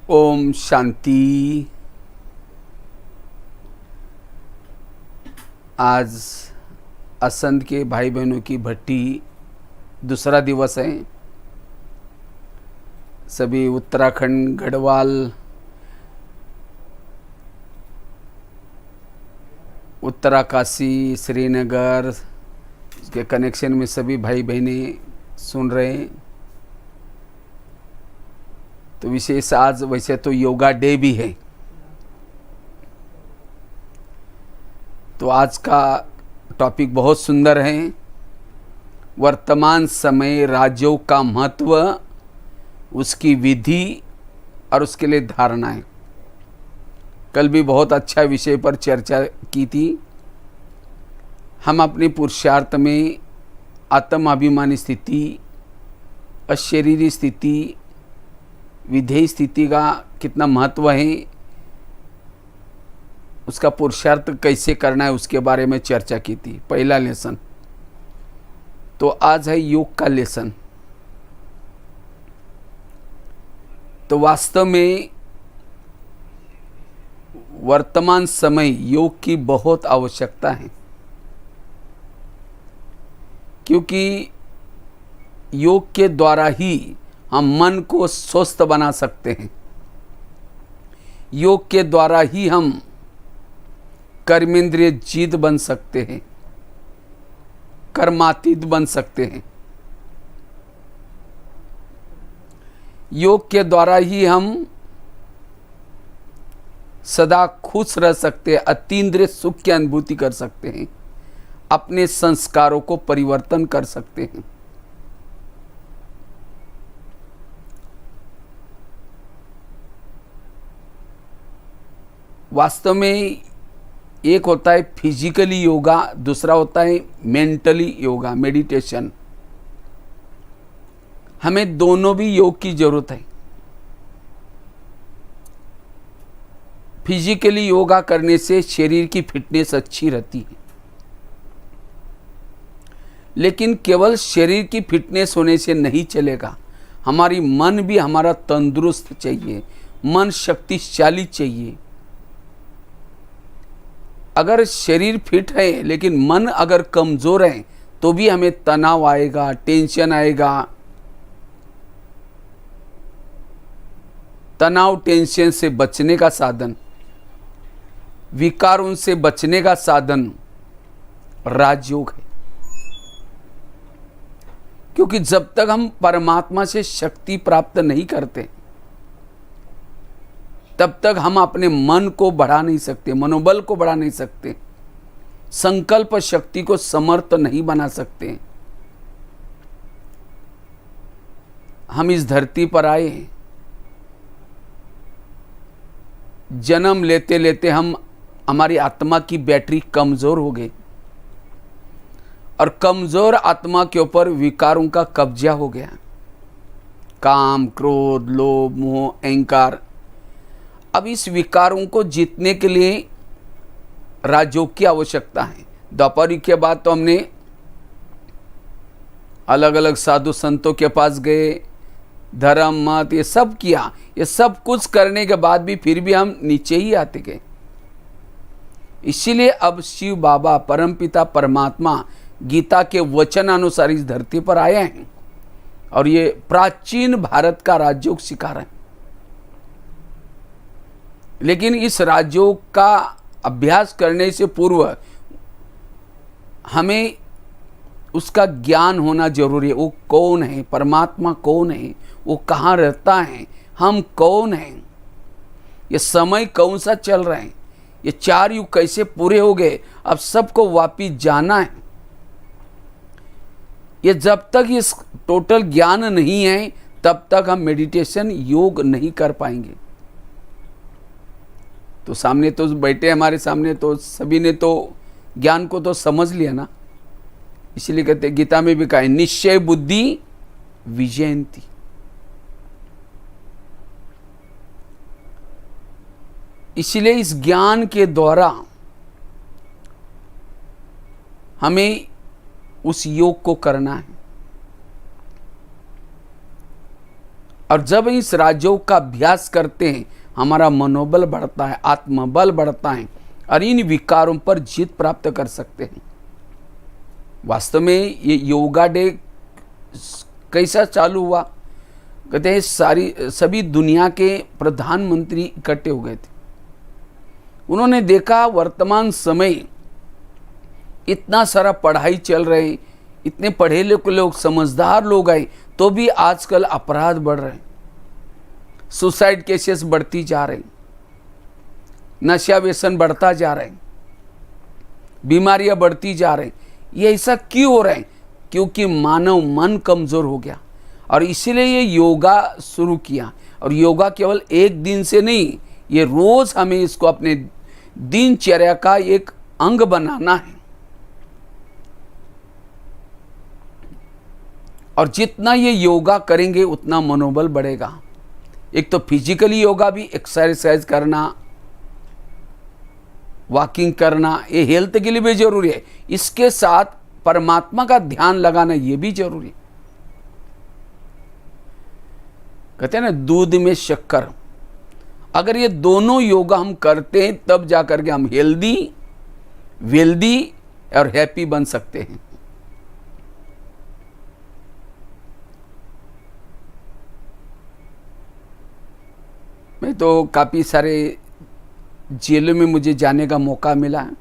ओम शांति। आज असंध के भाई बहनों की भट्टी दूसरा दिवस है। सभी उत्तराखंड, गढ़वाल, उत्तराकाशी, श्रीनगर के कनेक्शन में सभी भाई बहनें सुन रहे हैं। तो विशेष आज वैसे तो योगा डे भी है। तो आज का टॉपिक बहुत सुंदर है। वर्तमान समय राजयोग का महत्व, उसकी विधि और उसके लिए धारणाएं। कल भी बहुत अच्छा विषय पर चर्चा की थी। हम अपने पुरुषार्थ में आत्माभिमानी स्थिति, अशरीरी स्थिति, विधेय स्थिति का कितना महत्व है, उसका पुरुषार्थ कैसे करना है, उसके बारे में चर्चा की थी। पहला लेसन। तो आज है योग का लेसन। तो वास्तव में वर्तमान समय योग की बहुत आवश्यकता है, क्योंकि योग के द्वारा ही हम मन को स्वस्थ बना सकते हैं। योग के द्वारा ही हम कर्मेंद्रिय जीत बन सकते हैं, कर्मातीत बन सकते हैं। योग के द्वारा ही हम सदा खुश रह सकते हैं, अतीन्द्रिय सुख की अनुभूति कर सकते हैं, अपने संस्कारों को परिवर्तन कर सकते हैं। वास्तव में एक होता है फिजिकली योगा, दूसरा होता है मेंटली योगा, मेडिटेशन। हमें दोनों भी योग की जरूरत है। फिजिकली योगा करने से शरीर की फिटनेस अच्छी रहती है, लेकिन केवल शरीर की फिटनेस होने से नहीं चलेगा। हमारी मन भी हमारा तंदुरुस्त चाहिए, मन शक्तिशाली चाहिए। अगर शरीर फिट है लेकिन मन अगर कमज़ोर है तो भी हमें तनाव आएगा, टेंशन आएगा। तनाव टेंशन से बचने का साधन, विकारों से बचने का साधन राजयोग है। क्योंकि जब तक हम परमात्मा से शक्ति प्राप्त नहीं करते, तब तक हम अपने मन को बढ़ा नहीं सकते, मनोबल को बढ़ा नहीं सकते, संकल्प शक्ति को समर्थ नहीं बना सकते। हम इस धरती पर आए, जन्म लेते लेते हमारी आत्मा की बैटरी कमजोर हो गई, और कमजोर आत्मा के ऊपर विकारों का कब्जा हो गया। काम, क्रोध, लोभ, मोह, अहंकार। अब इस विकारों को जीतने के लिए राजयोग की आवश्यकता है। द्वापर युग के बाद तो हमने अलग अलग साधु संतों के पास गए, धर्म मत ये सब किया। ये सब कुछ करने के बाद भी फिर भी हम नीचे ही आते गए। इसीलिए अब शिव बाबा, परमपिता परमात्मा गीता के वचन अनुसार इस धरती पर आए हैं, और ये प्राचीन भारत का राजयोग सिखा रहे हैं। लेकिन इस राजयोग का अभ्यास करने से पूर्व हमें उसका ज्ञान होना जरूरी है। वो कौन है, परमात्मा कौन है, वो कहाँ रहता है, हम कौन हैं, ये समय कौन सा चल रहा है, ये चार युग कैसे पूरे हो गए, अब सबको वापिस जाना है। ये जब तक इस टोटल ज्ञान नहीं है, तब तक हम मेडिटेशन योग नहीं कर पाएंगे। तो सामने तो बैठे हमारे सामने तो सभी ने तो ज्ञान को तो समझ लिया ना। इसलिए कहते गीता में भी कहा है, निश्चय बुद्धि विजयंती। इसलिए इस ज्ञान के द्वारा हमें उस योग को करना है। और जब इस राजयोग का अभ्यास करते हैं हमारा मनोबल बढ़ता है, आत्मबल बढ़ता है और इन विकारों पर जीत प्राप्त कर सकते हैं। वास्तव में ये योगा डे कैसा चालू हुआ? कहते हैं सभी दुनिया के प्रधानमंत्री इकट्ठे हो गए थे। उन्होंने देखा वर्तमान समय इतना सारा पढ़ाई चल रहे, इतने पढ़े लिखे लोग, समझदार लोग आए, तो भी आजकल अपराध बढ़ रहे हैं, सुसाइड केसेस बढ़ती जा रहे, नशा व्यसन बढ़ता जा रहे, बीमारियां बढ़ती जा रही। ये ऐसा क्यों हो रहा है? क्योंकि मानव मन कमजोर हो गया और इसीलिए ये योगा शुरू किया। और योगा केवल एक दिन से नहीं, ये रोज हमें इसको अपने दिनचर्या का एक अंग बनाना है। और जितना ये योगा करेंगे उतना मनोबल बढ़ेगा। एक तो फिजिकली योगा भी, एक्सरसाइज करना, वॉकिंग करना, ये हेल्थ के लिए भी जरूरी है। इसके साथ परमात्मा का ध्यान लगाना ये भी जरूरी है। कहते हैं ना दूध में शक्कर, अगर ये दोनों योगा हम करते हैं तब जाकर के हम हेल्दी, वेल्दी और हैप्पी बन सकते हैं। मैं तो काफ़ी सारे जेलों में मुझे जाने का मौका मिला है।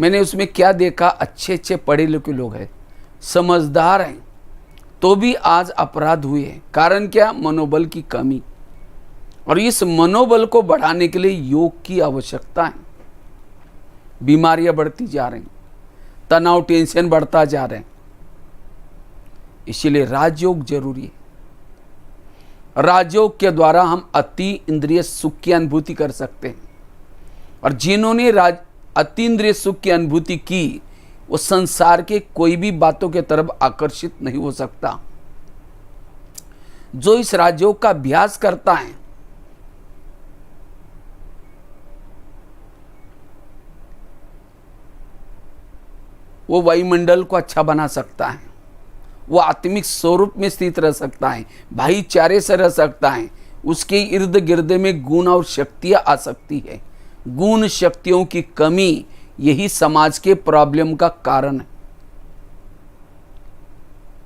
मैंने उसमें क्या देखा, अच्छे अच्छे पढ़े लिखे लोग हैं, समझदार हैं, तो भी आज अपराध हुए हैं। कारण क्या? मनोबल की कमी। और इस मनोबल को बढ़ाने के लिए योग की आवश्यकता है। बीमारियां बढ़ती जा रही, तनाव, टेंशन बढ़ता जा रहे हैं, इसीलिए राजयोग जरूरी है। राजयोग के द्वारा हम अति इंद्रिय सुख की अनुभूति कर सकते हैं। और जिन्होंने अति इंद्रिय सुख की अनुभूति की, वो संसार के कोई भी बातों के तरफ आकर्षित नहीं हो सकता। जो इस राजयोग का अभ्यास करता है, वो वायुमंडल को अच्छा बना सकता है, वो आत्मिक स्वरूप में स्थित रह सकता है, भाईचारे से रह सकता है, उसके इर्द गिर्द में गुण और शक्तियां आ सकती है। गुण शक्तियों की कमी यही समाज के प्रॉब्लम का कारण है।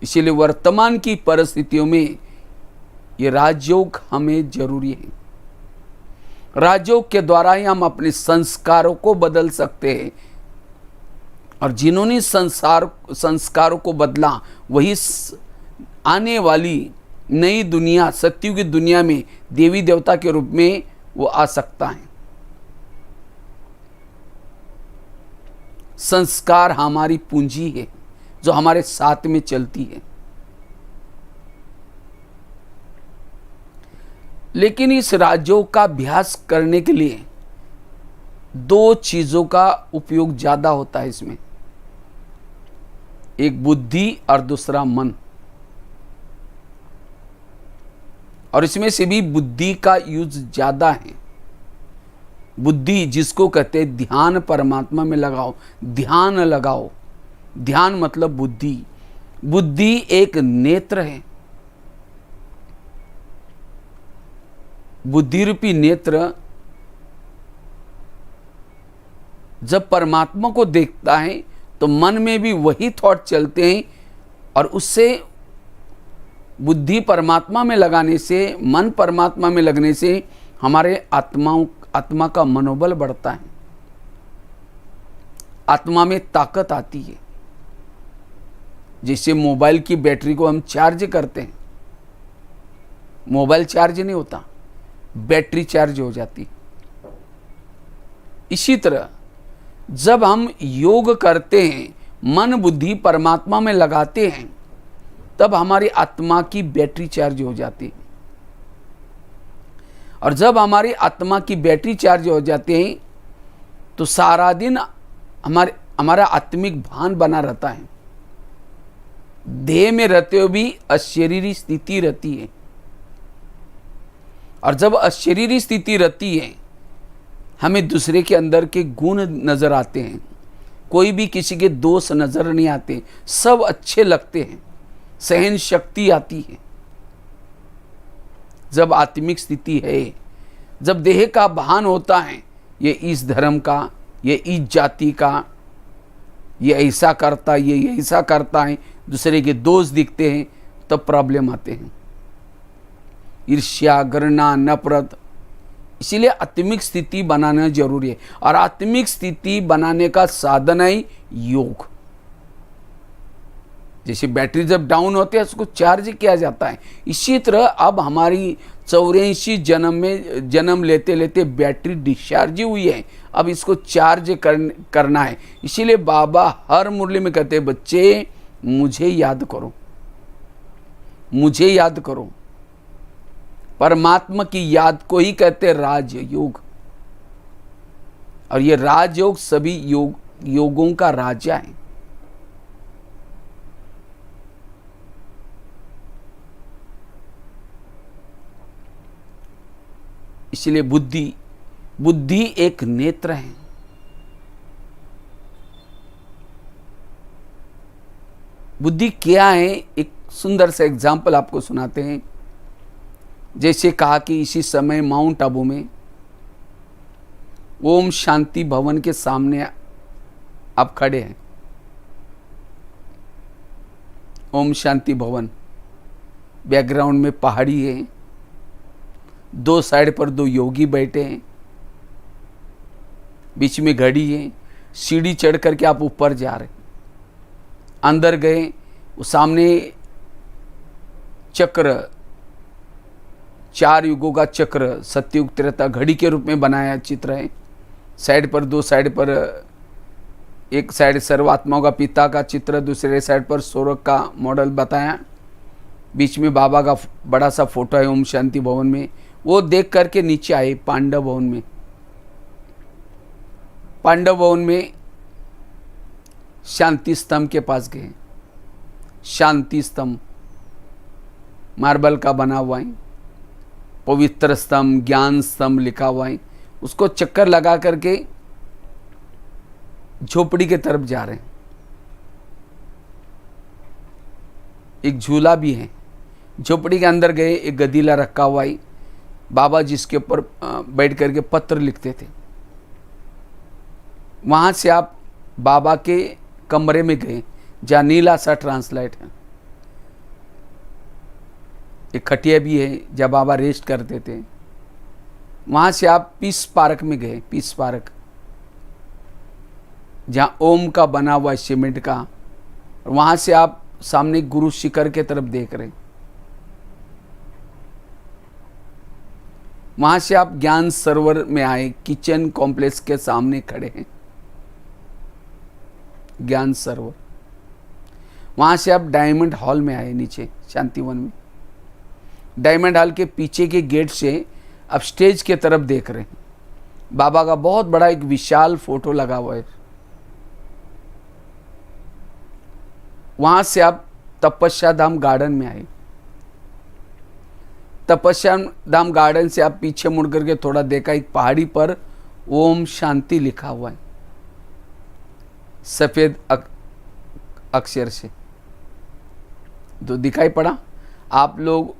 इसीलिए वर्तमान की परिस्थितियों में ये राजयोग हमें जरूरी है। राजयोग के द्वारा ही हम अपने संस्कारों को बदल सकते हैं। और जिन्होंने संस्कारों को बदला, वही आने वाली नई दुनिया, सत्युग की दुनिया में देवी देवता के रूप में वो आ सकता है। संस्कार हमारी पूंजी है जो हमारे साथ में चलती है। लेकिन इस राजयोग का अभ्यास करने के लिए दो चीजों का उपयोग ज्यादा होता है इसमें, एक बुद्धि और दूसरा मन। और इसमें से भी बुद्धि का यूज ज्यादा है। बुद्धि जिसको कहते हैं ध्यान, परमात्मा में लगाओ, ध्यान लगाओ। ध्यान मतलब बुद्धि। बुद्धि एक नेत्र है। बुद्धि रूपी नेत्र जब परमात्मा को देखता है तो मन में भी वही थॉट चलते हैं, और उससे बुद्धि परमात्मा में लगाने से, मन परमात्मा में लगने से हमारे आत्मा का मनोबल बढ़ता है, आत्मा में ताकत आती है। जैसे मोबाइल की बैटरी को हम चार्ज करते हैं, मोबाइल चार्ज नहीं होता, बैटरी चार्ज हो जाती। इसी तरह जब हम योग करते हैं, मन बुद्धि परमात्मा में लगाते हैं, तब हमारी आत्मा की बैटरी चार्ज हो जाती है। और जब हमारी आत्मा की बैटरी चार्ज हो जाती है तो सारा दिन हमारा आत्मिक भान बना रहता है। देह में रहते हुए भी अशरीरी स्थिति रहती है। और जब अशरीरी स्थिति रहती है, हमें दूसरे के अंदर के गुण नजर आते हैं, कोई भी किसी के दोष नजर नहीं आते, सब अच्छे लगते हैं, सहन शक्ति आती है, जब आत्मिक स्थिति है, जब देह का भान होता है, ये इस धर्म का, ये इस जाति का, ये ऐसा करता, ये ऐसा करता है, दूसरे के दोष दिखते हैं, तब प्रॉब्लम आते हैं। ईर्ष्या, घृणा, नफरत। इसीलिए आत्मिक स्थिति बनाना जरूरी है, और आत्मिक स्थिति बनाने का साधन है योग। जैसे बैटरी जब डाउन होती है उसको चार्ज किया जाता है, इसी तरह अब हमारी 84 जन्म में जन्म लेते लेते बैटरी डिस्चार्ज हुई है, अब इसको चार्ज करना है। इसीलिए बाबा हर मुरली में कहते हैं, बच्चे मुझे याद करो, मुझे याद करो। परमात्मा की याद को ही कहते राजयोग, और ये राजयोग सभी योगों का राजा है। इसलिए बुद्धि एक नेत्र है। बुद्धि क्या है, एक सुंदर सा एग्जाम्पल आपको सुनाते हैं। जैसे कहा कि इसी समय माउंट आबू में ओम शांति भवन के सामने आप खड़े हैं। ओम शांति भवन, बैकग्राउंड में पहाड़ी है, दो साइड पर दो योगी बैठे हैं, बीच में घड़ी है, सीढ़ी चढ़ करके आप ऊपर जा रहे हैं। अंदर गए, वो सामने चक्र, 4 युगों का चक्र, सत्ययुग, त्रेता, घड़ी के रूप में बनाया चित्र है। साइड पर, दो साइड पर, एक साइड सर्वात्माओं का पिता का चित्र, दूसरे साइड पर स्वर्ग का मॉडल बताया, बीच में बाबा का बड़ा सा फोटो है ओम शांति भवन में। वो देख करके नीचे आए पांडव भवन में। पांडव भवन में शांति स्तंभ के पास गए। शांति स्तंभ मार्बल का बना हुआ है, पवित्र स्तंभ, ज्ञान स्तंभ लिखा हुआ है। उसको चक्कर लगा करके झोपड़ी के तरफ जा रहे हैं। एक झूला भी है। झोपड़ी के अंदर गए, एक गदीला रखा हुआ है, बाबा जिसके ऊपर बैठ करके पत्र लिखते थे। वहां से आप बाबा के कमरे में गए, जहाँ नीला सा ट्रांसलाइट है। एक खटिया भी है जहाँ बाबा रेस्ट करते थे। वहां से आप पीस पार्क में गए। पीस पार्क, जहाँ ओम का बना हुआ है सीमेंट का। वहां से आप सामने गुरु शिखर के तरफ देख रहे। वहां से आप ज्ञान सरोवर में आए, किचन कॉम्प्लेक्स के सामने खड़े हैं, ज्ञान सरोवर। वहां से आप डायमंड हॉल में आए, नीचे शांतिवन में। डायमंड हॉल के पीछे के गेट से आप स्टेज के तरफ देख रहे हैं। बाबा का बहुत बड़ा एक विशाल फोटो लगा हुआ है। वहां से आप तपस्या धाम गार्डन में आए। तपस्या धाम गार्डन से आप पीछे मुड़ करके थोड़ा देखा, एक पहाड़ी पर ओम शांति लिखा हुआ है सफेद अक्षर से। तो दिखाई पड़ा। आप लोग,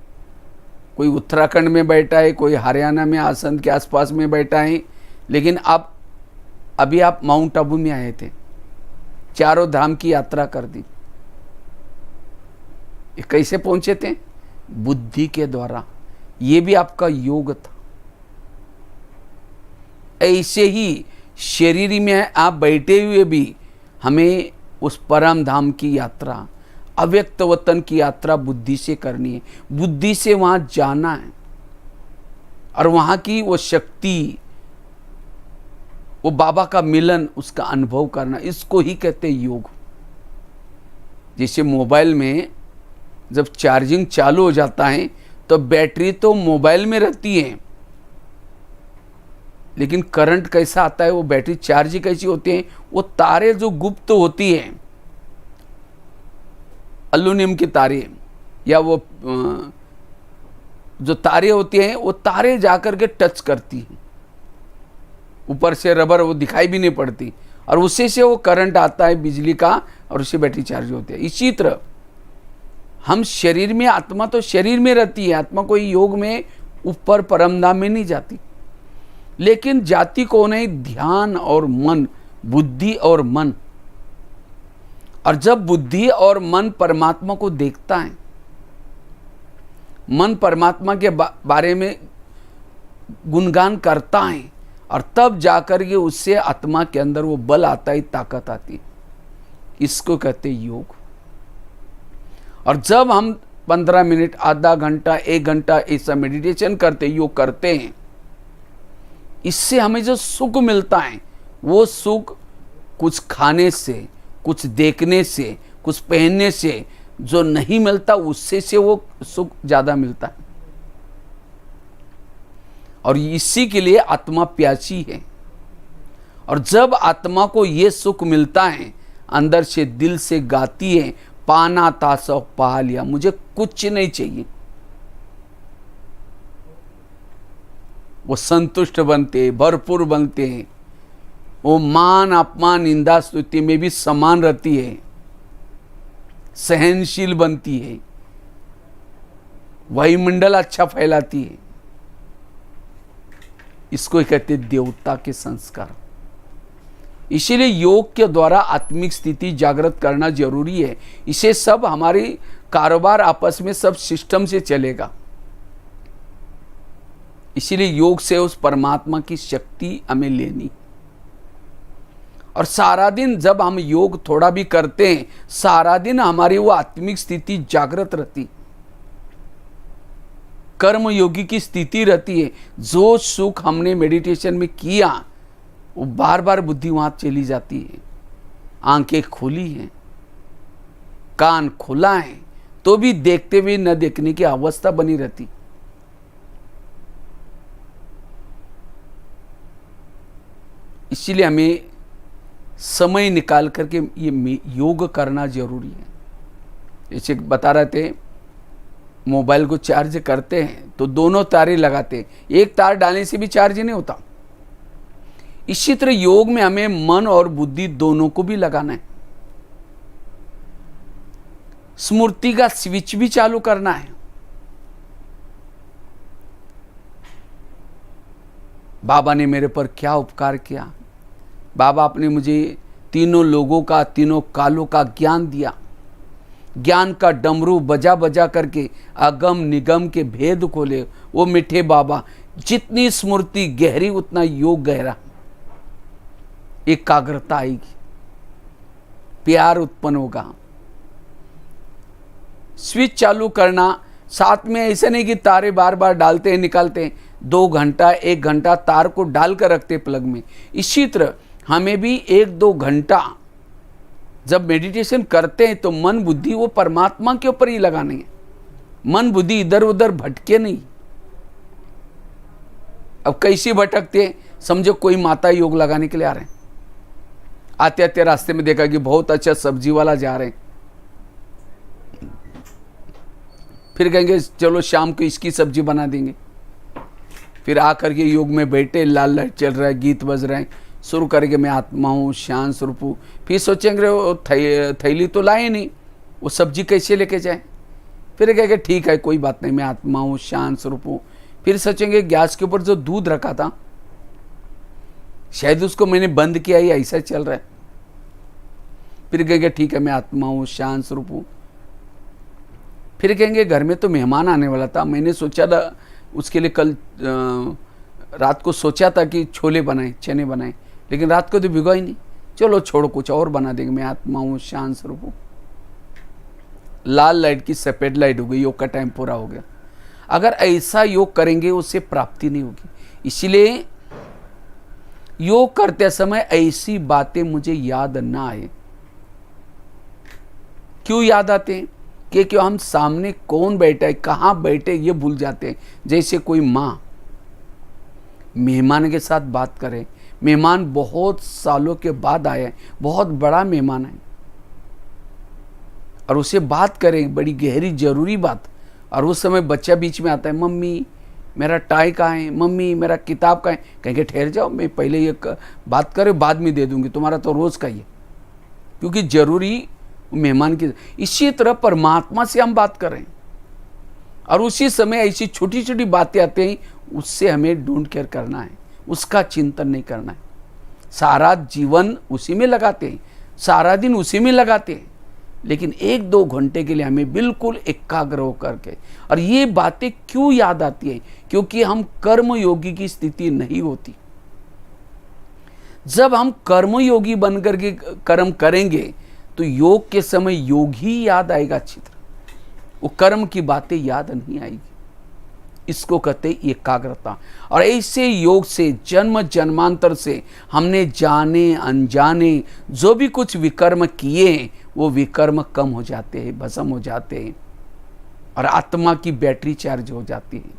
कोई उत्तराखंड में बैठा है, कोई हरियाणा में आसंद के आसपास में बैठा है, लेकिन अभी आप माउंट आबू में आए थे, चारों धाम की यात्रा कर दी। ये कैसे पहुंचे थे? बुद्धि के द्वारा। ये भी आपका योग था। ऐसे ही शरीर में आप बैठे हुए भी हमें उस परम धाम की यात्रा, अव्यक्त वतन की यात्रा बुद्धि से करनी है। बुद्धि से वहां जाना है, और वहां की वो शक्ति, वो बाबा का मिलन, उसका अनुभव करना, इसको ही कहते हैं योग। जैसे मोबाइल में जब चार्जिंग चालू हो जाता है तो बैटरी तो मोबाइल में रहती है, लेकिन करंट कैसा आता है, वो बैटरी चार्ज कैसी होती है, वो तारे जो गुप्त होती है, एल्यूमिनियम की तारे, या वो जो तारे होती हैं, वो तारे जाकर के टच करती हैं। ऊपर से रबर, वो दिखाई भी नहीं पड़ती, और उसी से वो करंट आता है बिजली का, और उससे बैटरी चार्ज होती है। इसी तरह हम शरीर में, आत्मा तो शरीर में रहती है, आत्मा कोई योग में ऊपर परमधाम में नहीं जाती, लेकिन जाति को नहीं ध्यान और मन, बुद्धि और मन। और जब बुद्धि और मन परमात्मा को देखता है, मन परमात्मा के बारे में गुणगान करता है, और तब जाकर के उससे आत्मा के अंदर वो बल आता है, ताकत आती है। इसको कहते हैं योग। और जब हम 15 मिनट, आधा घंटा, 1 घंटा ऐसा मेडिटेशन करते, योग करते हैं, इससे हमें जो सुख मिलता है, वो सुख कुछ खाने से, कुछ देखने से, कुछ पहनने से जो नहीं मिलता, उससे से वो सुख ज्यादा मिलता है। और इसी के लिए आत्मा प्यासी है। और जब आत्मा को ये सुख मिलता है, अंदर से, दिल से गाती है, पाना था सो पा लिया, मुझे कुछ नहीं चाहिए। वो संतुष्ट बनते हैं, भरपूर बनते हैं। वो मान अपमान निंदा स्तुति में भी समान रहती है, सहनशील बनती है, वायुमंडल अच्छा फैलाती है। इसको कहते हैं देवता के संस्कार। इसीलिए योग के द्वारा आत्मिक स्थिति जागृत करना जरूरी है। इसे सब हमारी कारोबार आपस में सब सिस्टम से चलेगा। इसीलिए योग से उस परमात्मा की शक्ति हमें लेनी। और सारा दिन जब हम योग थोड़ा भी करते हैं, सारा दिन हमारी वो आत्मिक स्थिति जागृत रहती, कर्म योगी की स्थिति रहती है। जो सुख हमने मेडिटेशन में किया, वो बार बार बुद्धि वहां चली जाती है। आंखें खुली हैं, कान खुला है, तो भी देखते हुए न देखने की अवस्था बनी रहती। इसीलिए हमें समय निकाल करके ये योग करना जरूरी है। जैसे बता रहे थे, मोबाइल को चार्ज करते हैं तो दोनों तारे लगाते हैं, एक तार डालने से भी चार्ज नहीं होता। इसी तरह योग में हमें मन और बुद्धि दोनों को भी लगाना है। स्मृति का स्विच भी चालू करना है। बाबा ने मेरे पर क्या उपकार किया, बाबा आपने मुझे तीनों लोगों का, तीनों कालों का ज्ञान दिया। ज्ञान का डमरू बजा बजा करके अगम निगम के भेद खोले वो मीठे बाबा। जितनी स्मृति गहरी उतना योग गहरा। एकाग्रता आएगी, प्यार उत्पन्न होगा। स्विच चालू करना, साथ में ऐसे नहीं कि तारे बार बार डालते हैं निकालते हैं। 2 घंटा 1 घंटा तार को डाल कर रखते प्लग में। इसी तरह हमें भी 1-2 घंटा जब मेडिटेशन करते हैं तो मन बुद्धि वो परमात्मा के ऊपर ही लगानी है। मन बुद्धि इधर उधर भटके नहीं। अब कैसे भटकते हैं, समझो कोई माता योग लगाने के लिए आ रहे हैं, आते आते रास्ते में देखा कि बहुत अच्छा सब्जी वाला जा रहे हैं, फिर कहेंगे चलो शाम को इसकी सब्जी बना देंगे। फिर आकर के योग में बैठे, लाल लाइट चल रहा है, गीत बज रहे हैं, शुरू करके मैं आत्मा हूँ, शांत स्वरूप हूँ। फिर सोचेंगे वो थैली तो लाए नहीं, वो सब्जी कैसे लेके जाए। फिर कहेंगे ठीक है कोई बात नहीं, मैं आत्मा हूँ, शांत स्वरूप हूँ। फिर सोचेंगे गैस के ऊपर जो दूध रखा था शायद उसको मैंने बंद किया ही, ऐसा चल रहा है। फिर कहेंगे ठीक है मैं आत्मा हूँ, शांत स्वरूप हूँ। फिर कहेंगे घर में तो मेहमान आने वाला था, मैंने सोचा था उसके लिए कल रात को सोचा था कि छोले बनाए, चने बनाए, लेकिन रात को तो भिगो ही नहीं, चलो छोड़ो कुछ और बना देंगे, मैं आत्मा हूँ, शांत स्वरूप हूँ। लाल लाइट की सफेद लाइट हो गई, योग का टाइम पूरा हो गया। अगर ऐसा योग करेंगे उससे प्राप्ति नहीं होगी। इसीलिए योग करते समय ऐसी बातें मुझे याद ना आए। क्यों याद आते हैं? क्योंकि हम सामने कौन बैठा है, कहाँ बैठे, ये भूल जाते हैं। जैसे कोई माँ मेहमान के साथ बात करे, मेहमान बहुत सालों के बाद आया है, बहुत बड़ा मेहमान है, और उसे बात करे बड़ी गहरी जरूरी बात, और उस समय बच्चा बीच में आता है, मम्मी मेरा टाई कहाँ है, मम्मी मेरा किताब कहाँ है। कहेंगे ठहर जाओ, मैं पहले ये बात करे बाद में दे दूंगी, तुम्हारा तो रोज का ही है, क्योंकि जरूरी मेहमान की। इसी तरह परमात्मा से हम बात करें, और उसी समय ऐसी छोटी छोटी बातें आती हैं, उससे हमें डोंट केयर करना है, उसका चिंतन नहीं करना है। सारा जीवन उसी में लगाते हैं, सारा दिन उसी में लगाते हैं, लेकिन 1-2 घंटे के लिए हमें बिल्कुल एकाग्र होकर के, और ये बातें क्यों याद आती है? क्योंकि हम कर्मयोगी की स्थिति नहीं होती। जब हम कर्मयोगी बनकर के कर्म करेंगे तो योग के समय योग ही याद आएगा अच्छी तरह, वो कर्म की बातें याद नहीं आएगी। इसको कहते एकाग्रता। और ऐसे योग से जन्म जन्मांतर से हमने जाने अनजाने जो भी कुछ विकर्म किए, वो विकर्म कम हो जाते हैं, भस्म हो जाते हैं, और आत्मा की बैटरी चार्ज हो जाती है।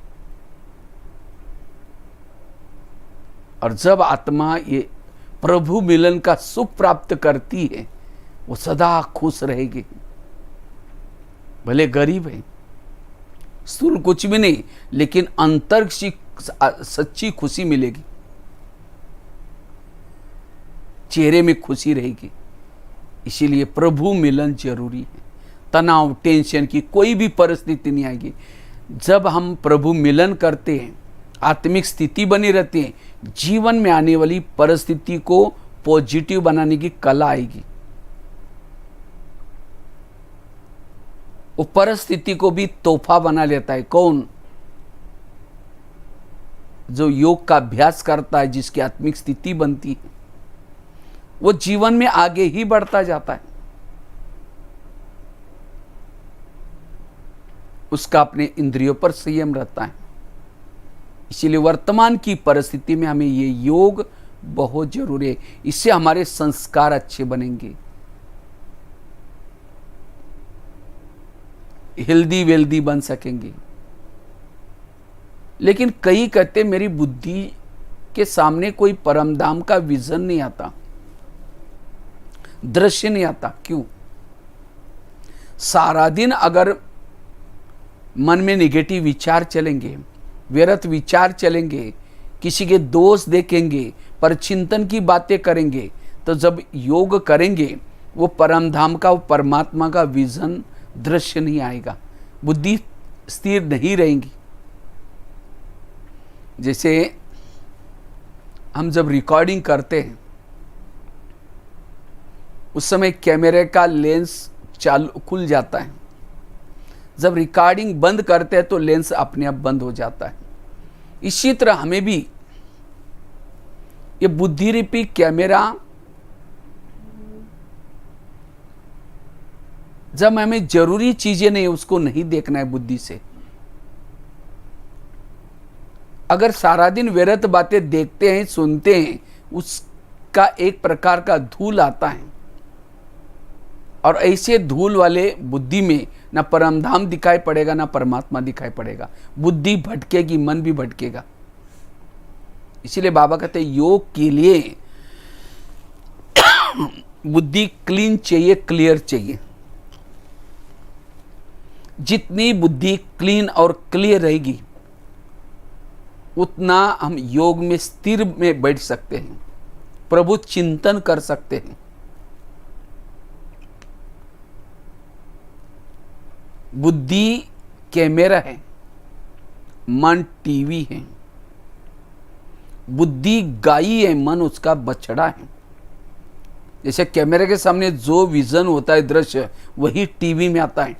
और जब आत्मा ये प्रभु मिलन का सुख प्राप्त करती है, वो सदा खुश रहेगी। भले गरीब है, स्थूल कुछ भी नहीं, लेकिन अंतर की सच्ची खुशी मिलेगी, चेहरे में खुशी रहेगी। इसीलिए प्रभु मिलन जरूरी है। तनाव टेंशन की कोई भी परिस्थिति नहीं आएगी। जब हम प्रभु मिलन करते हैं, आत्मिक स्थिति बनी रहती है, जीवन में आने वाली परिस्थिति को पॉजिटिव बनाने की कला आएगी। वो परिस्थिति को भी तोहफा बना लेता है। कौन? जो योग का अभ्यास करता है, जिसकी आत्मिक स्थिति बनती है, वो जीवन में आगे ही बढ़ता जाता है। उसका अपने इंद्रियों पर संयम रहता है। इसीलिए वर्तमान की परिस्थिति में हमें ये योग बहुत जरूरी है। इससे हमारे संस्कार अच्छे बनेंगे, हेल्दी वेल्दी बन सकेंगे। लेकिन कई कहते मेरी बुद्धि के सामने कोई परमधाम का विजन नहीं आता, दृश्य नहीं आता। क्यों? सारा दिन अगर मन में निगेटिव विचार चलेंगे, व्यर्थ विचार चलेंगे, किसी के दोष देखेंगे, पर चिंतन की बातें करेंगे, तो जब योग करेंगे वो परमधाम का, वो परमात्मा का विजन दृश्य नहीं आएगा, बुद्धि स्थिर नहीं रहेंगी। जैसे हम जब रिकॉर्डिंग करते हैं, उस समय कैमरे का लेंस चालू खुल जाता है, जब रिकॉर्डिंग बंद करते हैं तो लेंस अपने आप बंद हो जाता है। इसी तरह हमें भी ये बुद्धि रूपी कैमरा, जब हमें जरूरी चीजें नहीं, उसको नहीं देखना है बुद्धि से। अगर सारा दिन व्यर्थ बातें देखते हैं, सुनते हैं, उसका एक प्रकार का धूल आता है, और ऐसे धूल वाले बुद्धि में ना परमधाम दिखाई पड़ेगा, ना परमात्मा दिखाई पड़ेगा। बुद्धि भटकेगी, मन भी भटकेगा। इसीलिए बाबा कहते हैं योग के लिए बुद्धि क्लीन चाहिए, क्लियर चाहिए। जितनी बुद्धि क्लीन और क्लियर रहेगी, उतना हम योग में स्थिर में बैठ सकते हैं, प्रभु चिंतन कर सकते हैं। बुद्धि कैमरा है, मन टीवी है। बुद्धि गाय है, मन उसका बछड़ा है। जैसे कैमरे के सामने जो विजन होता है, दृश्य, वही टीवी में आता है।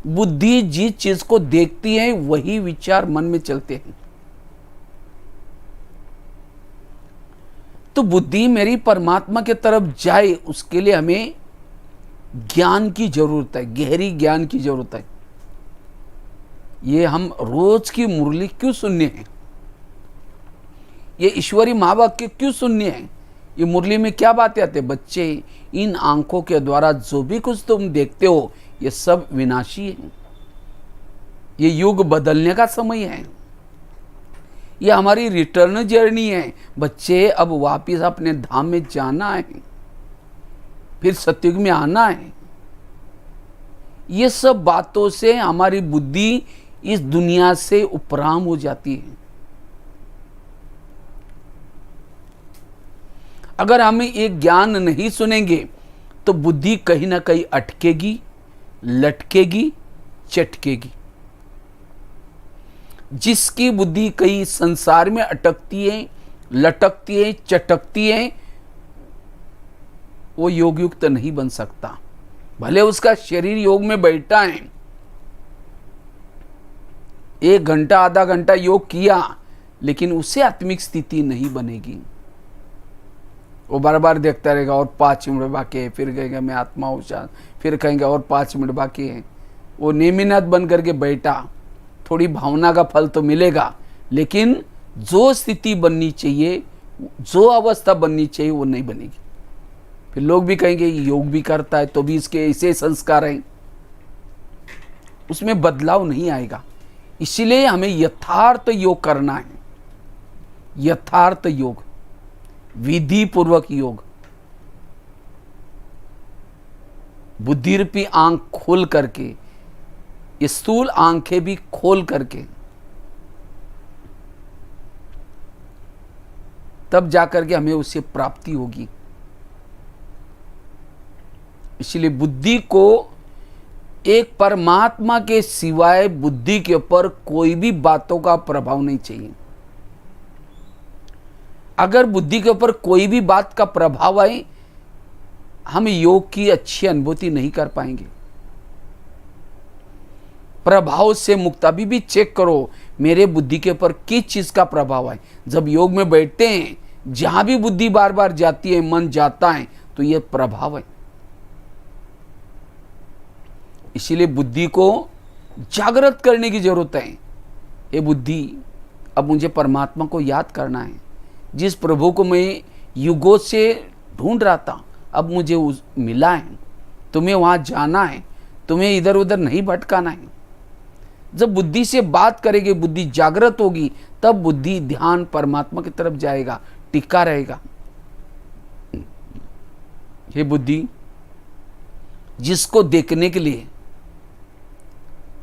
बुद्धि जिस चीज को देखती है, वही विचार मन में चलते हैं। तो बुद्धि मेरी परमात्मा के तरफ जाए, उसके लिए हमें ज्ञान की जरूरत है, गहरी ज्ञान की जरूरत है। ये हम रोज की मुरली क्यों सुनने हैं? ये ईश्वरी महावाक्य क्यों सुनने हैं? ये मुरली में क्या बातें आते हैं? बच्चे, इन आंखों के द्वारा जो भी कुछ तुम देखते हो, ये सब विनाशी है। ये युग बदलने का समय है, ये हमारी रिटर्न जर्नी है। बच्चे, अब वापिस अपने धाम में जाना है, फिर सतयुग में आना है। ये सब बातों से हमारी बुद्धि इस दुनिया से उपराम हो जाती है। अगर हम ये ज्ञान नहीं सुनेंगे तो बुद्धि कहीं ना कहीं अटकेगी, लटकेगी, चटकेगी। जिसकी बुद्धि कई संसार में अटकती है, लटकती है, चटकती है, वो योग युक्त नहीं बन सकता। भले उसका शरीर योग में बैठा है, 1 घंटा आधा घंटा योग किया, लेकिन उससे आत्मिक स्थिति नहीं बनेगी। वो बार बार देखता रहेगा और 5 मिनट बाकी है, फिर कहेगा मैं आत्मा हूँ शायद, फिर कहेंगे और 5 मिनट बाकी है। वो नियमित बन करके बैठा, थोड़ी भावना का फल तो मिलेगा, लेकिन जो स्थिति बननी चाहिए, जो अवस्था बननी चाहिए, वो नहीं बनेगी। फिर लोग भी कहेंगे योग भी करता है तो भी इसके ऐसे संस्कार हैं, उसमें बदलाव नहीं आएगा। इसलिए हमें यथार्थ योग करना है, यथार्थ योग, विधि पूर्वक योग, बुद्धि रूपी आंख खोल करके, स्थूल आंखें भी खोल करके, तब जाकर के हमें उससे प्राप्ति होगी। इसलिए बुद्धि को एक परमात्मा के सिवाय बुद्धि के ऊपर कोई भी बातों का प्रभाव नहीं चाहिए। अगर बुद्धि के ऊपर कोई भी बात का प्रभाव आए, हम योग की अच्छी अनुभूति नहीं कर पाएंगे। प्रभाव से मुक्त, अभी भी चेक करो मेरे बुद्धि के ऊपर किस चीज का प्रभाव है। जब योग में बैठते हैं, जहां भी बुद्धि बार बार जाती है, मन जाता है, तो यह प्रभाव है। इसीलिए बुद्धि को जागृत करने की जरूरत है। ये बुद्धि, अब मुझे परमात्मा को याद करना है, जिस प्रभु को मैं युगों से ढूंढ रहा था, अब मुझे मिला है। तुम्हें वहां जाना है, तुम्हें इधर उधर नहीं भटकाना है। जब बुद्धि से बात करेगी, बुद्धि जागृत होगी, तब बुद्धि ध्यान परमात्मा की तरफ जाएगा, टिका रहेगा। ये बुद्धि जिसको देखने के लिए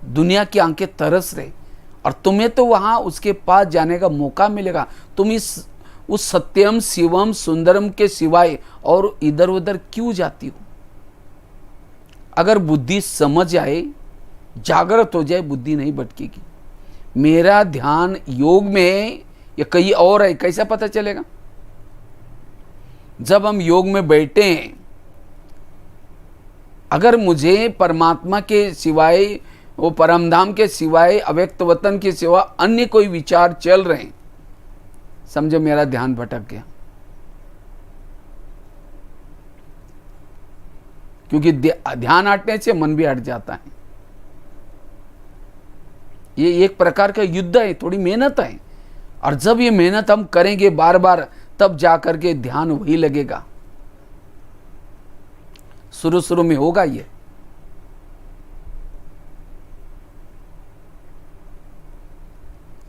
दुनिया की आंखें तरस रहे, और तुम्हें तो वहां उसके पास जाने का मौका मिलेगा, तुम उस सत्यम शिवम सुंदरम के सिवाय और इधर उधर क्यों जाती हो? अगर बुद्धि समझ आए, जागृत हो जाए, बुद्धि नहीं भटकेगी। मेरा ध्यान योग में है या कहीं और है, कैसा पता चलेगा? जब हम योग में बैठे हैं, अगर मुझे परमात्मा के सिवाय, वो परमधाम के सिवाय, अव्यक्त वतन के सिवा अन्य कोई विचार चल रहे हैं, समझो मेरा ध्यान भटक गया। क्योंकि ध्यान हटने से मन भी हट जाता है। ये एक प्रकार का युद्ध है, थोड़ी मेहनत है, और जब ये मेहनत हम करेंगे बार बार, तब जाकर के ध्यान वही लगेगा। शुरू शुरू में होगा ये।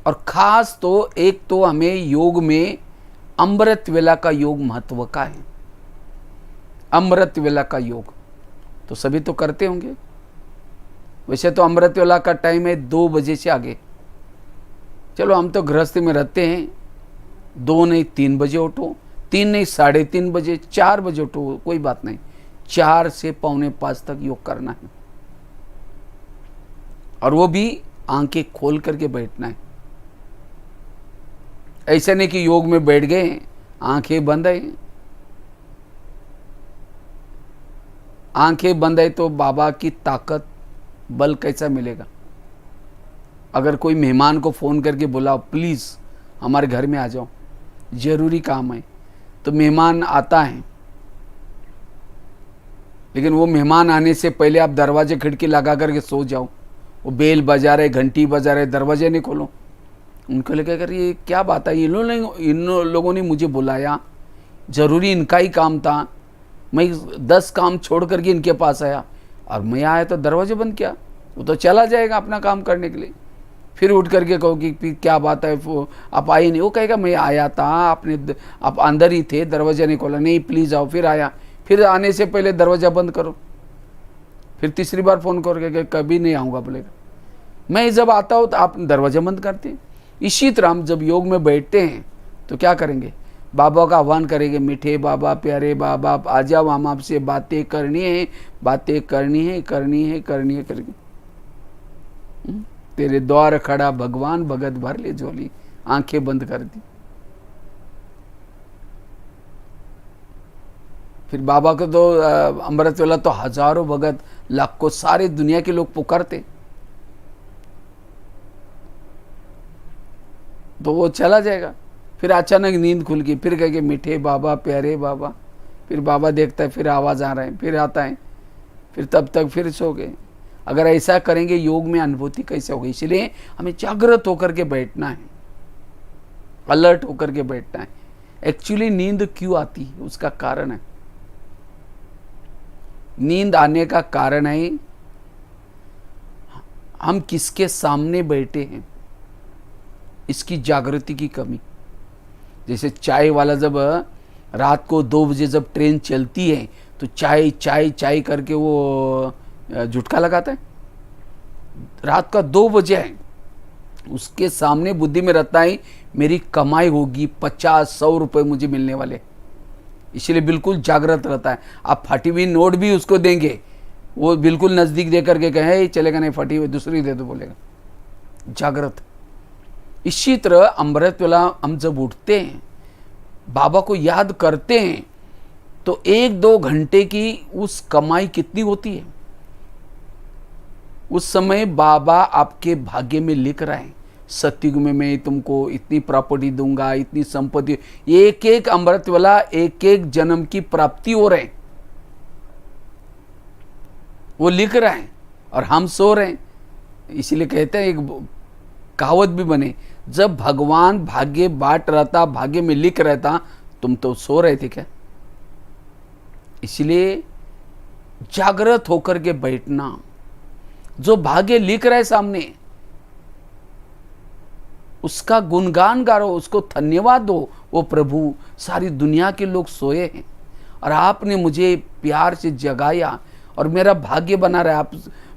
और खास तो एक तो हमें योग में अमृत वेला का योग महत्व का है। अमृत वेला का योग तो सभी तो करते होंगे। वैसे तो अमृत वेला का टाइम है 2 बजे से आगे। चलो हम तो गृहस्थी में रहते हैं, 2 नहीं 3 बजे उठो, 3 नहीं 3:30 बजे, 4 बजे उठो, कोई बात नहीं। 4 से 4:45 तक योग करना है, और वो भी आंखें खोल करके बैठना है। ऐसा नहीं कि योग में बैठ गए, आंखें बंद है। आंखें बंद है तो बाबा की ताकत, बल कैसा मिलेगा? अगर कोई मेहमान को फ़ोन करके बुलाओ, प्लीज़ हमारे घर में आ जाओ, ज़रूरी काम है, तो मेहमान आता है, लेकिन वो मेहमान आने से पहले आप दरवाजे खिड़की लगा करके सो जाओ। वो बेल बजा रहे, घंटी बजा रहे, दरवाजे नहीं खोलो। उनको लगे अगर ये क्या बात है, इन लोगों ने मुझे बुलाया, ज़रूरी इनका ही काम था, मैं 10 काम छोड़ करके इनके पास आया, और मैं आया तो दरवाजे बंद किया। वो तो चला जाएगा अपना काम करने के लिए। फिर उठ करके कहो कि क्या बात है, आप आए नहीं। वो कहेगा मैं आया था, आप अंदर ही थे, दरवाजा नहीं खोला। नहीं प्लीज़ आओ। फिर आया, फिर आने से पहले दरवाज़ा बंद करो। फिर तीसरी बार फ़ोन करके कभी नहीं आऊँगा बोलेगा। मैं जब आता हूँ तो आप दरवाज़ा बंद करते हैं। इसी तरह हम जब योग में बैठते हैं तो क्या करेंगे? बाबा का आह्वान करेंगे, मीठे बाबा, प्यारे बाबा, आप आ जाओ, हम आपसे बातें करनी है, बातें करनी है, करनी है, करनी है, करनी। तेरे द्वार खड़ा भगवान भगत भर ले झोली, आंखें बंद कर दी। फिर बाबा को तो अमृत वेला तो हजारों भगत, लाखों, सारे दुनिया के लोग पुकारते, तो वो चला जाएगा। फिर अचानक नींद खुल गई, फिर कहेंगे मीठे बाबा, प्यारे बाबा। फिर बाबा देखता है, फिर आवाज़ आ रहा है, फिर आता है, फिर तब तक फिर सो गए। अगर ऐसा करेंगे योग में अनुभूति कैसे होगी? इसलिए हमें जागृत होकर के बैठना है, अलर्ट होकर के बैठना है। एक्चुअली नींद क्यों आती है, उसका कारण है, नींद आने का कारण है हम किसके सामने बैठे हैं, इसकी जागृति की कमी। जैसे चाय वाला जब रात को 2 बजे जब ट्रेन चलती है तो चाय चाय चाय करके वो झुटका लगाता है। रात का 2 बजे है, उसके सामने बुद्धि में रहता है मेरी कमाई होगी 50-100 रुपए मुझे मिलने वाले, इसलिए बिल्कुल जागृत रहता है। आप फटी हुई नोट भी उसको देंगे, वो बिल्कुल नज़दीक दे करके कहे चलेगा नहीं, फटी हुई दूसरी दे दो, बोलेगा, जागृत। इसी तरह अमृत वेला हम जब उठते हैं, बाबा को याद करते हैं, तो 1-2 घंटे की उस कमाई कितनी होती है? उस समय बाबा आपके भाग्य में लिख रहे हैं, सतयुग में मैं तुमको इतनी प्रॉपर्टी दूंगा, इतनी संपत्ति। एक एक अमृत वेला एक एक जन्म की प्राप्ति हो रहे हैं, वो लिख रहे हैं और हम सो रहे हैं। इसीलिए कहते हैं, एक कहावत भी बने, जब भगवान भाग्य बांट रहता, भाग्य में लिख रहता, तुम तो सो रहे थे क्या? इसलिए जागृत होकर के बैठना, जो भाग्य लिख रहा है सामने उसका गुणगान गाओ, उसको धन्यवाद दो। वो प्रभु, सारी दुनिया के लोग सोए हैं और आपने मुझे प्यार से जगाया और मेरा भाग्य बना रहा है, आप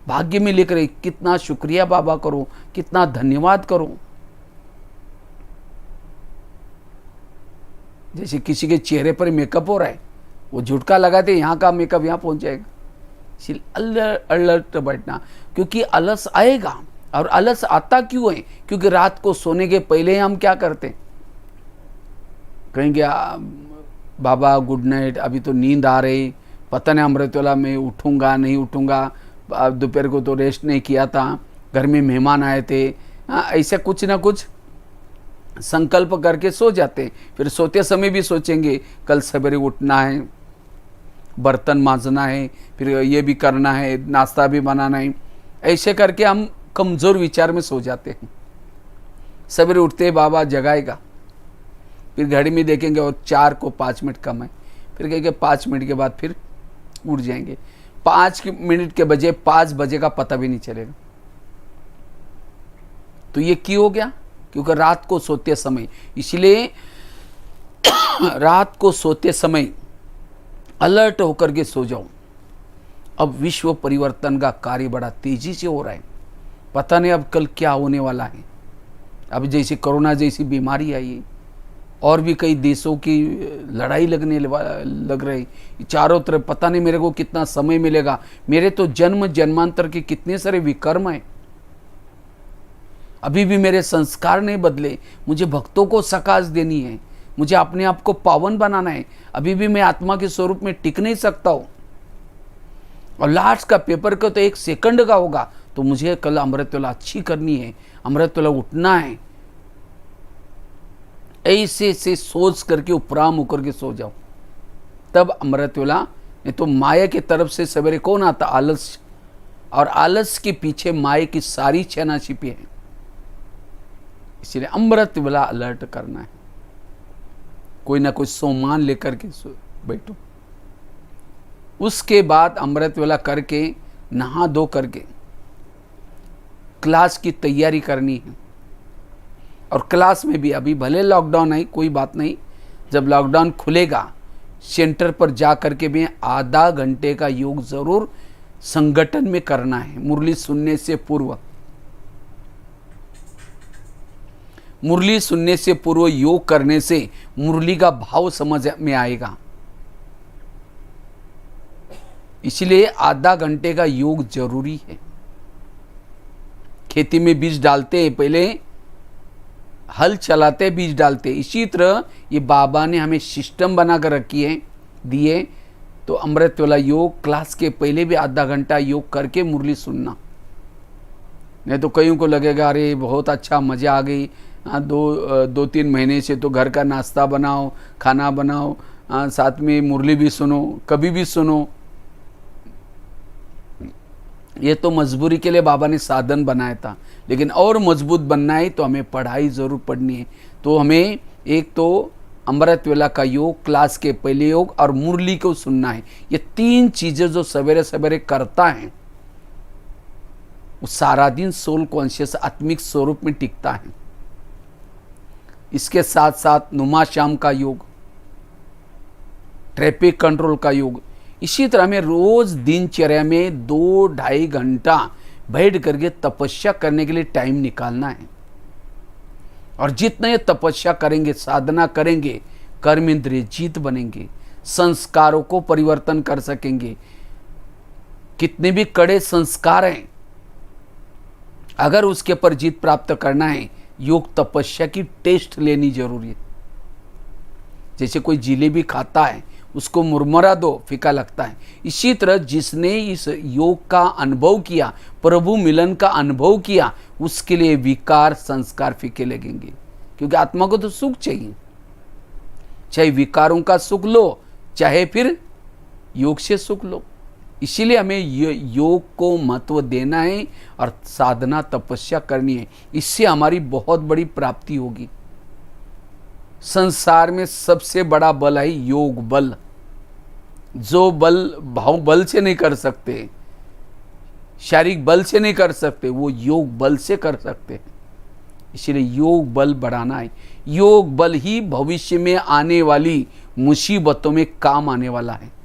भाग्य में लिख रहे, कितना शुक्रिया बाबा करो, कितना धन्यवाद करो। जैसे किसी के चेहरे पर मेकअप हो रहा है, वो झुटका लगाते, यहाँ का मेकअप यहाँ पहुंच जाएगा। इसलिए अलर्ट बैठना, क्योंकि आलस आएगा। और आलस आता क्यों है? क्योंकि रात को सोने के पहले हम क्या करते, कहेंगे बाबा गुड नाइट, अभी तो नींद आ रही, पता नहीं अमृत वेला में उठूंगा नहीं उठूंगा, दोपहर को तो रेस्ट नहीं किया था, घर में मेहमान आए थे, ऐसे कुछ ना कुछ संकल्प करके सो जाते। फिर सोते समय भी सोचेंगे कल सवेरे उठना है, बर्तन मांजना है, फिर ये भी करना है, नाश्ता भी बनाना है। ऐसे करके हम कमज़ोर विचार में सो जाते हैं। सवेरे उठते बाबा जगाएगा, फिर घड़ी में देखेंगे और 4 को 5 मिनट कम है, फिर कहेंगे 5 मिनट के बाद फिर उठ जाएंगे। 5 मिनट के बजे 5 बजे का पता भी नहीं चलेगा। तो ये क्यों हो गया? क्योंकि रात को सोते समय, इसलिए रात को सोते समय अलर्ट होकर के सो जाओ। अब विश्व परिवर्तन का कार्य बड़ा तेजी से हो रहा है, पता नहीं अब कल क्या होने वाला है। अब जैसे कोरोना जैसी बीमारी आई, और भी कई देशों की लड़ाई लगने लग रही, चारों तरफ पता नहीं मेरे को कितना समय मिलेगा। मेरे तो जन्म जन्मांतर के कितने सारे विकर्म हैं, अभी भी मेरे संस्कार नहीं बदले। मुझे भक्तों को सकाश देनी है, मुझे अपने आप को पावन बनाना है, अभी भी मैं आत्मा के स्वरूप में टिक नहीं सकता हूं। और लास्ट का पेपर का तो 1 सेकंड का होगा, तो मुझे कल अमृत वेला अच्छी करनी है, अमृत वेला उठना है। ऐसे से सोच करके उपराम होकर के सो जाओ, तब अमृत वेला। नहीं तो माया की तरफ से सवेरे कौन आता? आलस। और आलस के पीछे माया की सारी छेना छिपी है। इसलिए अमृत वेला अलर्ट करना है, कोई ना कोई सोमान लेकर के बैठो। उसके बाद अमृत वेला करके नहा धो करके क्लास की तैयारी करनी है। और क्लास में भी अभी भले लॉकडाउन है, कोई बात नहीं, जब लॉकडाउन खुलेगा सेंटर पर जा करके भी आधा घंटे का योग जरूर संगठन में करना है। मुरली सुनने से पूर्व, मुरली सुनने से पूर्व योग करने से मुरली का भाव समझ में आएगा। इसलिए आधा घंटे का योग जरूरी है। खेती में बीज डालते हैं, पहले हल चलाते बीज डालते। इसी तरह ये बाबा ने हमें सिस्टम बना कर रखी है दिए। तो अमृत वाला योग क्लास के पहले भी आधा घंटा योग करके मुरली सुनना। नहीं तो कईयों को लगेगा अरे बहुत अच्छा, मज़ा आ गई, 2-3 महीने से तो घर का नाश्ता बनाओ, खाना बनाओ, साथ में मुरली भी सुनो, कभी भी सुनो। ये तो मजबूरी के लिए बाबा ने साधन बनाया था, लेकिन और मजबूत बनना है तो हमें पढ़ाई ज़रूर पढ़नी है। तो हमें एक तो अमृत वेला का योग, क्लास के पहले योग और मुरली को सुनना है। ये 3 चीज़ें जो सवेरे सवेरे करता है वो सारा दिन सोल कॉन्शियस आत्मिक स्वरूप में टिकता है। इसके साथ साथ नुमा शाम का योग, ट्रैफिक कंट्रोल का योग। इसी तरह में रोज दिनचर्या में 2-2.5 घंटा बैठ करके तपस्या करने के लिए टाइम निकालना है। और जितना ये तपस्या करेंगे, साधना करेंगे, कर्म इंद्रिय जीत बनेंगे, संस्कारों को परिवर्तन कर सकेंगे। कितने भी कड़े संस्कार हैं, अगर उसके पर जीत प्राप्त करना है, योग तपस्या की टेस्ट लेनी जरूरी है। जैसे कोई जिलेबी खाता है, उसको मुरमुरा दो, फीका लगता है। इसी तरह जिसने इस योग का अनुभव किया, प्रभु मिलन का अनुभव किया, उसके लिए विकार संस्कार फीके लगेंगे। क्योंकि आत्मा को तो सुख चाहिए, चाहे विकारों का सुख लो, चाहे फिर योग से सुख लो। इसीलिए हमें योग को महत्व देना है और साधना तपस्या करनी है। इससे हमारी बहुत बड़ी प्राप्ति होगी। संसार में सबसे बड़ा बल है योग बल। जो बल भाव बल से नहीं कर सकते, शारीरिक बल से नहीं कर सकते, वो योग बल से कर सकते हैं। इसलिए योग बल बढ़ाना है। योग बल ही भविष्य में आने वाली मुसीबतों में काम आने वाला है।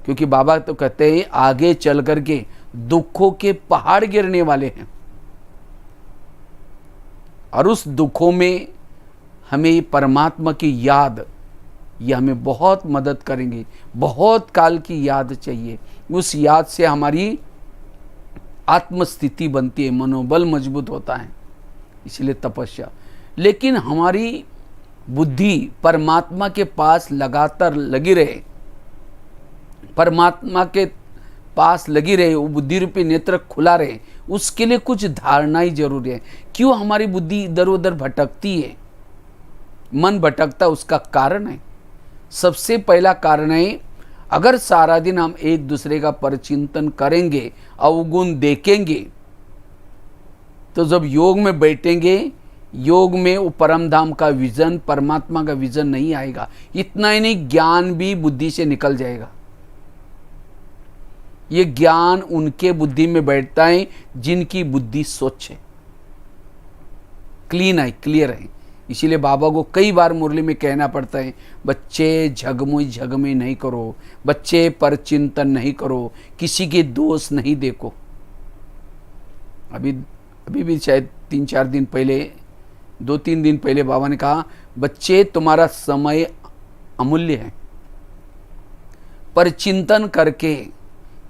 क्योंकि बाबा तो कहते हैं आगे चल करके दुखों के पहाड़ गिरने वाले हैं, और उस दुखों में हमें परमात्मा की याद, ये हमें बहुत मदद करेंगे। बहुत काल की याद चाहिए, उस याद से हमारी आत्मस्थिति बनती है, मनोबल मजबूत होता है। इसलिए तपस्या। लेकिन हमारी बुद्धि परमात्मा के पास लगातार लगी रहे, परमात्मा के पास लगी रहे, वो बुद्धि रूपी नेत्र खुला रहे, उसके लिए कुछ धारणा ही जरूरी है। क्यों हमारी बुद्धि इधर उधर भटकती है, मन भटकता, उसका कारण है। सबसे पहला कारण है, अगर सारा दिन हम एक दूसरे का परचिंतन करेंगे, अवगुण देखेंगे, तो जब योग में बैठेंगे, योग में वो परम धाम का विजन, परमात्मा का विजन नहीं आएगा। इतना ही नहीं, ज्ञान भी बुद्धि से निकल जाएगा। ये ज्ञान उनके बुद्धि में बैठता है जिनकी बुद्धि स्वच्छ है, क्लीन है, क्लियर है। इसीलिए बाबा को कई बार मुरली में कहना पड़ता है, बच्चे झगमुई झगमे नहीं करो, बच्चे परचिंतन नहीं करो, किसी के दोष नहीं देखो। अभी भी शायद 3-4 दिन पहले, 2-3 दिन पहले बाबा ने कहा, बच्चे तुम्हारा समय अमूल्य है, परचिंतन करके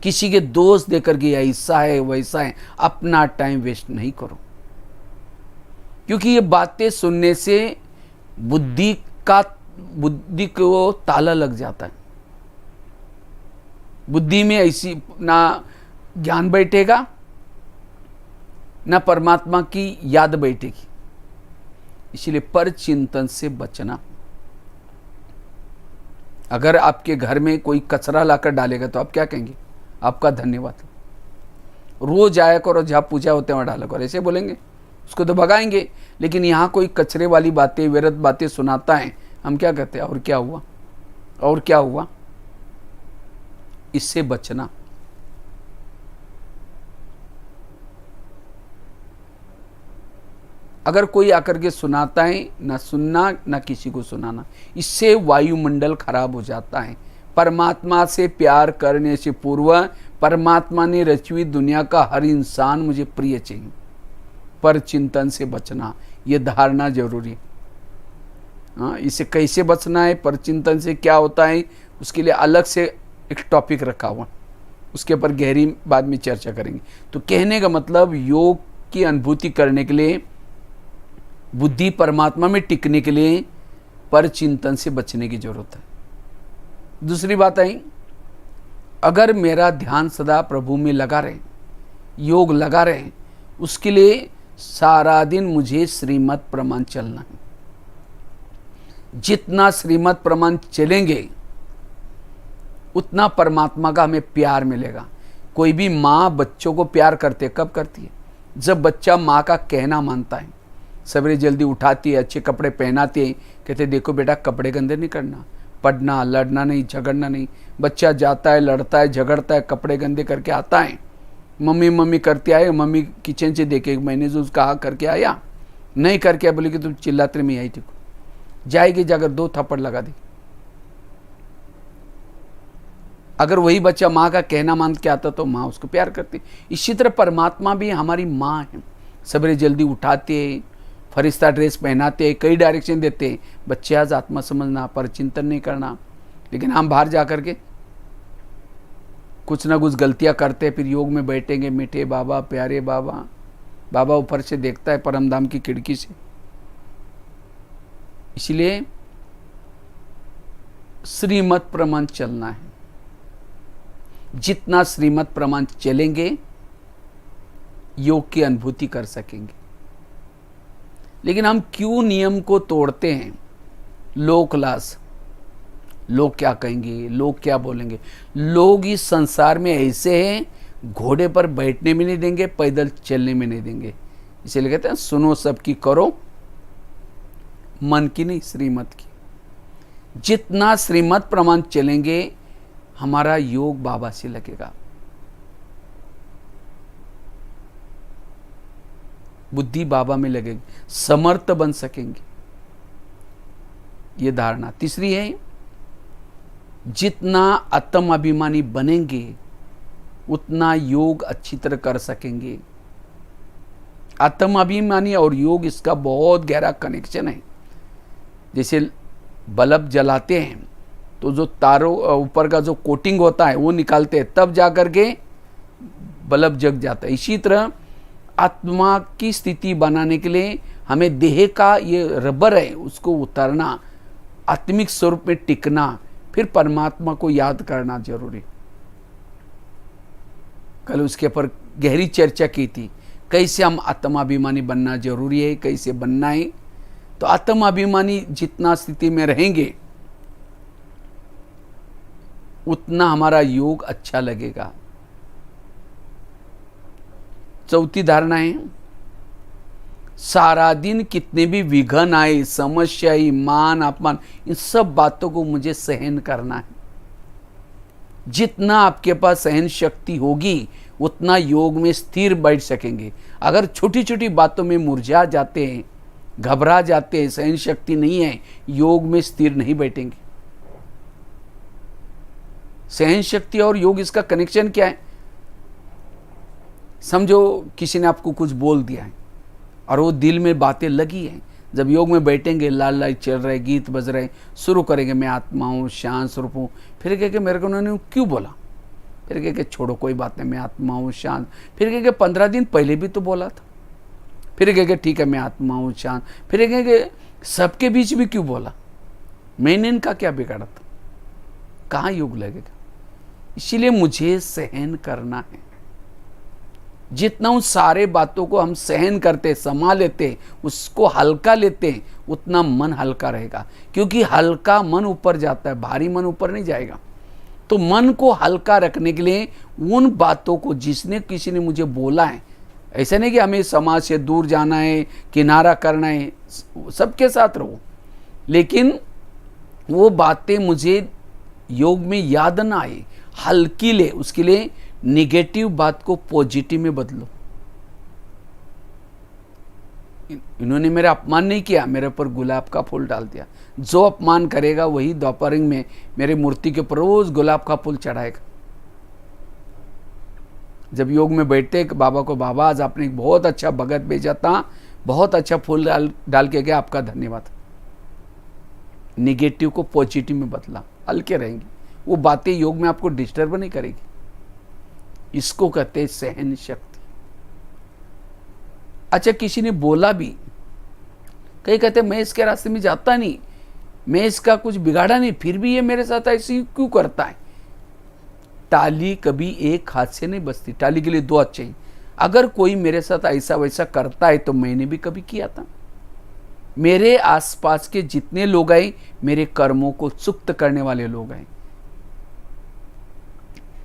किसी के दोष देकर के ऐसा है वैसा है अपना टाइम वेस्ट नहीं करो। क्योंकि ये बातें सुनने से बुद्धि को ताला लग जाता है। बुद्धि में ऐसी ना ज्ञान बैठेगा, ना परमात्मा की याद बैठेगी। इसलिए पर चिंतन से बचना। अगर आपके घर में कोई कचरा लाकर डालेगा तो आप क्या कहेंगे? आपका धन्यवाद। रोज आया करो, जहाँ पूजा होते हैं वहाँ डाला करो, ऐसे बोलेंगे? उसको तो भगाएंगे। लेकिन यहाँ कोई कचरे वाली बातें, व्यर्थ बातें सुनाता है, हम क्या कहते हैं? और क्या हुआ, और क्या हुआ? इससे बचना। अगर कोई आकर के सुनाता है, ना सुनना ना किसी को सुनाना, इससे वायुमंडल खराब हो जाता है। परमात्मा से प्यार करने से पूर्व परमात्मा ने रची हुई दुनिया का हर इंसान मुझे प्रिय चाहिए। पर चिंतन से बचना, ये धारणा जरूरी है। हाँ, इसे कैसे बचना है, पर चिंतन से क्या होता है, उसके लिए अलग से एक टॉपिक रखा हुआ, उसके ऊपर गहरी बाद में चर्चा करेंगे। तो कहने का मतलब, योग की अनुभूति करने के लिए, बुद्धि परमात्मा में टिकने के लिए पर चिंतन से बचने की जरूरत है। दूसरी बात आई, अगर मेरा ध्यान सदा प्रभु में लगा रहे, योग लगा रहे, उसके लिए सारा दिन मुझे श्रीमत प्रमाण चलना है। जितना श्रीमत प्रमाण चलेंगे उतना परमात्मा का हमें प्यार मिलेगा। कोई भी माँ बच्चों को प्यार करते कब करती है? जब बच्चा माँ का कहना मानता है, सवेरे जल्दी उठाती है, अच्छे कपड़े पहनाती है, कहते देखो बेटा कपड़े गंदे नहीं करना, पढ़ना, लड़ना नहीं, झगड़ना नहीं। बच्चा जाता है, लड़ता है, झगड़ता है, कपड़े गंदे करके आता है, मम्मी मम्मी करते आए, मम्मी किचन से देखे, मैंने जो कहा करके आया, नहीं करके बोले कि तुम चिल्लाते में आई, ठीक जाएगी, जाकर 2 थप्पड़ लगा दी। अगर वही बच्चा माँ का कहना मान के आता तो माँ उसको प्यार करती। इसी तरह परमात्मा भी हमारी माँ है। सवेरे जल्दी उठाते, फरिश्ता ड्रेस पहनाते, कई डायरेक्शन देते, बच्चे आज आत्मा समझना, पर चिंतन नहीं करना। लेकिन हम बाहर जा कर के कुछ ना कुछ गलतियां करते, फिर योग में बैठेंगे, मीठे बाबा, प्यारे बाबा। बाबा ऊपर से देखता है परमधाम की खिड़की से। इसलिए श्रीमत प्रमाण चलना है। जितना श्रीमत प्रमाण चलेंगे योग की अनुभूति कर सकेंगे। लेकिन हम क्यों नियम को तोड़ते हैं? लोक लाज, लोग क्या कहेंगे, लोग क्या बोलेंगे। लोग इस संसार में ऐसे हैं, घोड़े पर बैठने में नहीं देंगे, पैदल चलने में नहीं देंगे। इसीलिए कहते हैं सुनो सबकी, करो मन की नहीं श्रीमत की। जितना श्रीमत प्रमाण चलेंगे हमारा योग बाबा से लगेगा, बुद्धि बाबा में लगेगी, समर्थ बन सकेंगे। ये धारणा। तीसरी है, जितना आत्म अभिमानी बनेंगे उतना योग अच्छी तरह कर सकेंगे। आत्म अभिमानी और योग, इसका बहुत गहरा कनेक्शन है। जैसे बल्ब जलाते हैं तो जो तारों ऊपर का जो कोटिंग होता है वो निकालते हैं, तब जाकर के बल्ब जग जाता है। इसी तरह आत्मा की स्थिति बनाने के लिए हमें देह का ये रबर है उसको उतारना, आत्मिक स्वरूप में टिकना, फिर परमात्मा को याद करना जरूरी। कल उसके ऊपर गहरी चर्चा की थी, कैसे हम आत्माभिमानी बनना जरूरी है, कैसे बनना है। तो आत्माभिमानी जितना स्थिति में रहेंगे उतना हमारा योग अच्छा लगेगा। चौथी धारणा है, सारा दिन कितने भी विघन आए, समस्या आई, मान अपमान, इन सब बातों को मुझे सहन करना है। जितना आपके पास सहन शक्ति होगी उतना योग में स्थिर बैठ सकेंगे। अगर छोटी छोटी बातों में मुरझा जाते हैं, घबरा जाते हैं, सहन शक्ति नहीं है, योग में स्थिर नहीं बैठेंगे। सहन शक्ति और योग, इसका कनेक्शन क्या है? समझो किसी ने आपको कुछ बोल दिया है और वो दिल में बातें लगी हैं। जब योग में बैठेंगे, लाल लाइट चल रहे, गीत बज रहे, शुरू करेंगे मैं आत्मा हूँ, शांत स्वरूप हूँ, फिर कह के मेरे को उन्होंने क्यों बोला, फिर कह के छोड़ो कोई बात नहीं, मैं आत्मा हूँ शांत, फिर कह के 15 दिन पहले भी तो बोला था, फिर कह के ठीक है मैं आत्मा हूँ शांत, फिर कह के सबके बीच भी क्यों बोला, मैंने इनका क्या बिगाड़ा था, कहाँ योग लगेगा। इसीलिए मुझे सहन करना है। जितना उन सारे बातों को हम सहन करते, संभाल लेते, उसको हल्का लेते, उतना मन हल्का रहेगा। क्योंकि हल्का मन ऊपर जाता है, भारी मन ऊपर नहीं जाएगा। तो मन को हल्का रखने के लिए उन बातों को, जिसने किसी ने मुझे बोला है, ऐसा नहीं कि हमें समाज से दूर जाना है, किनारा करना है, सबके साथ रहो, लेकिन वो बातें मुझे योग में याद ना आए, हल्की ले। उसके लिए निगेटिव बात को पॉजिटिव में बदलो। इन्होंने मेरा अपमान नहीं किया, मेरे ऊपर गुलाब का फूल डाल दिया। जो अपमान करेगा वही द्वापरिंग में मेरे मूर्ति के ऊपर रोज गुलाब का फूल चढ़ाएगा। जब योग में बैठते बाबा को, बाबा आज आपने एक बहुत अच्छा भगत भेजा था, बहुत अच्छा फूल डाल के गया, आपका धन्यवाद। निगेटिव को पॉजिटिव में बदला, हल्के रहेंगे। वो बातें योग में आपको डिस्टर्ब नहीं करेगी। इसको कहते हैं सहन शक्ति। अच्छा, किसी ने बोला भी, कई कहते मैं इसके रास्ते में जाता नहीं, मैं इसका कुछ बिगाड़ा नहीं, फिर भी ये मेरे साथ ऐसे क्यों करता है। टाली कभी एक हाथ से नहीं बचती, टाली के लिए दो हाथ चाहिए। अगर कोई मेरे साथ ऐसा वैसा करता है तो मैंने भी कभी किया था। मेरे आसपास के जितने लोग आए, मेरे कर्मों को सुप्त करने वाले लोग आए।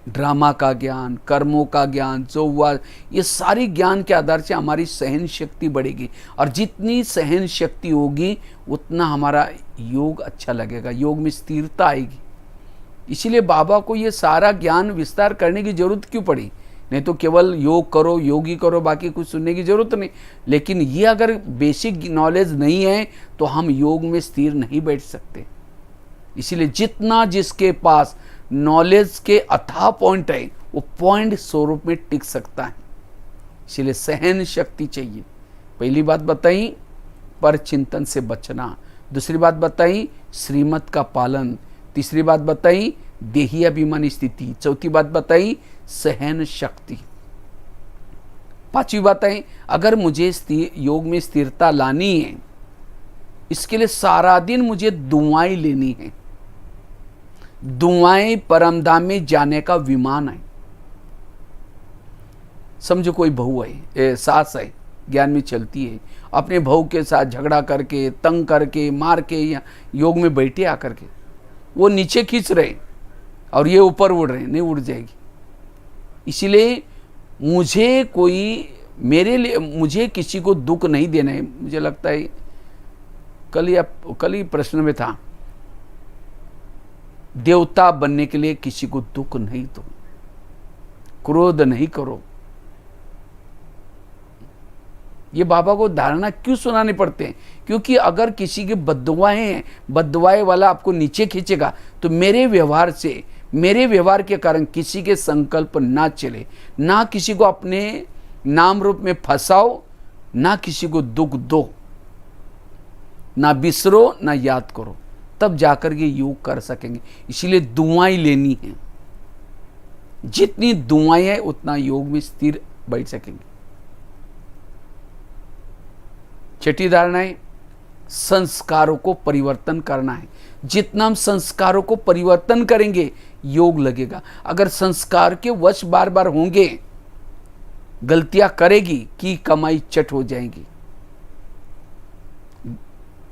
ड्रामा का ज्ञान, कर्मों का ज्ञान जो हुआ, ये सारी ज्ञान के आधार से हमारी सहन शक्ति बढ़ेगी, और जितनी सहन शक्ति होगी उतना हमारा योग अच्छा लगेगा, योग में स्थिरता आएगी। इसीलिए बाबा को ये सारा ज्ञान विस्तार करने की जरूरत क्यों पड़ी। नहीं तो केवल योग करो, योगी करो, बाकी कुछ सुनने की जरूरत नहीं। लेकिन ये अगर बेसिक नॉलेज नहीं है तो हम योग में स्थिर नहीं बैठ सकते। इसीलिए जितना जिसके पास नॉलेज के अथाह पॉइंट है, वो पॉइंट स्वरूप में टिक सकता है। इसीलिए सहन शक्ति चाहिए। पहली बात बताई, पर चिंतन से बचना। दूसरी बात बताई, श्रीमत का पालन। तीसरी बात बताई, देही अभिमानी स्थिति। चौथी बात बताई, सहन शक्ति। पांचवी बात है, अगर मुझे योग में स्थिरता लानी है, इसके लिए सारा दिन मुझे दुआएं लेनी है। दुआएं परमधाम में जाने का विमान है। समझो कोई बहू है, सास है, ज्ञान में चलती है, अपने बहू के साथ झगड़ा करके, तंग करके, मार के, या योग में बैठे आकर के वो नीचे खींच रहे और ये ऊपर उड़ रहे, नहीं उड़ जाएगी। इसीलिए मुझे किसी को दुख नहीं देना है। मुझे लगता है कल ही प्रश्न में था, देवता बनने के लिए किसी को दुख नहीं दो, क्रोध नहीं करो। ये बाबा को धारणा क्यों सुनाने पड़ते हैं? क्योंकि अगर किसी की बद्दुआएं हैं, बद्दुआएं वाला आपको नीचे खींचेगा, तो मेरे व्यवहार के कारण किसी के संकल्प ना चले, ना किसी को अपने नाम रूप में फंसाओ, ना किसी को दुख दो, ना बिसरो, ना याद करो, तब जाकर ये योग कर सकेंगे। इसीलिए दुआएं लेनी है। जितनी दुआएं हैं उतना योग में स्थिर बैठ सकेंगे। छठी धारणा है, संस्कारों को परिवर्तन करना है। जितना हम संस्कारों को परिवर्तन करेंगे योग लगेगा। अगर संस्कार के वश बार बार होंगे, गलतियां करेगी कि कमाई चट हो जाएगी।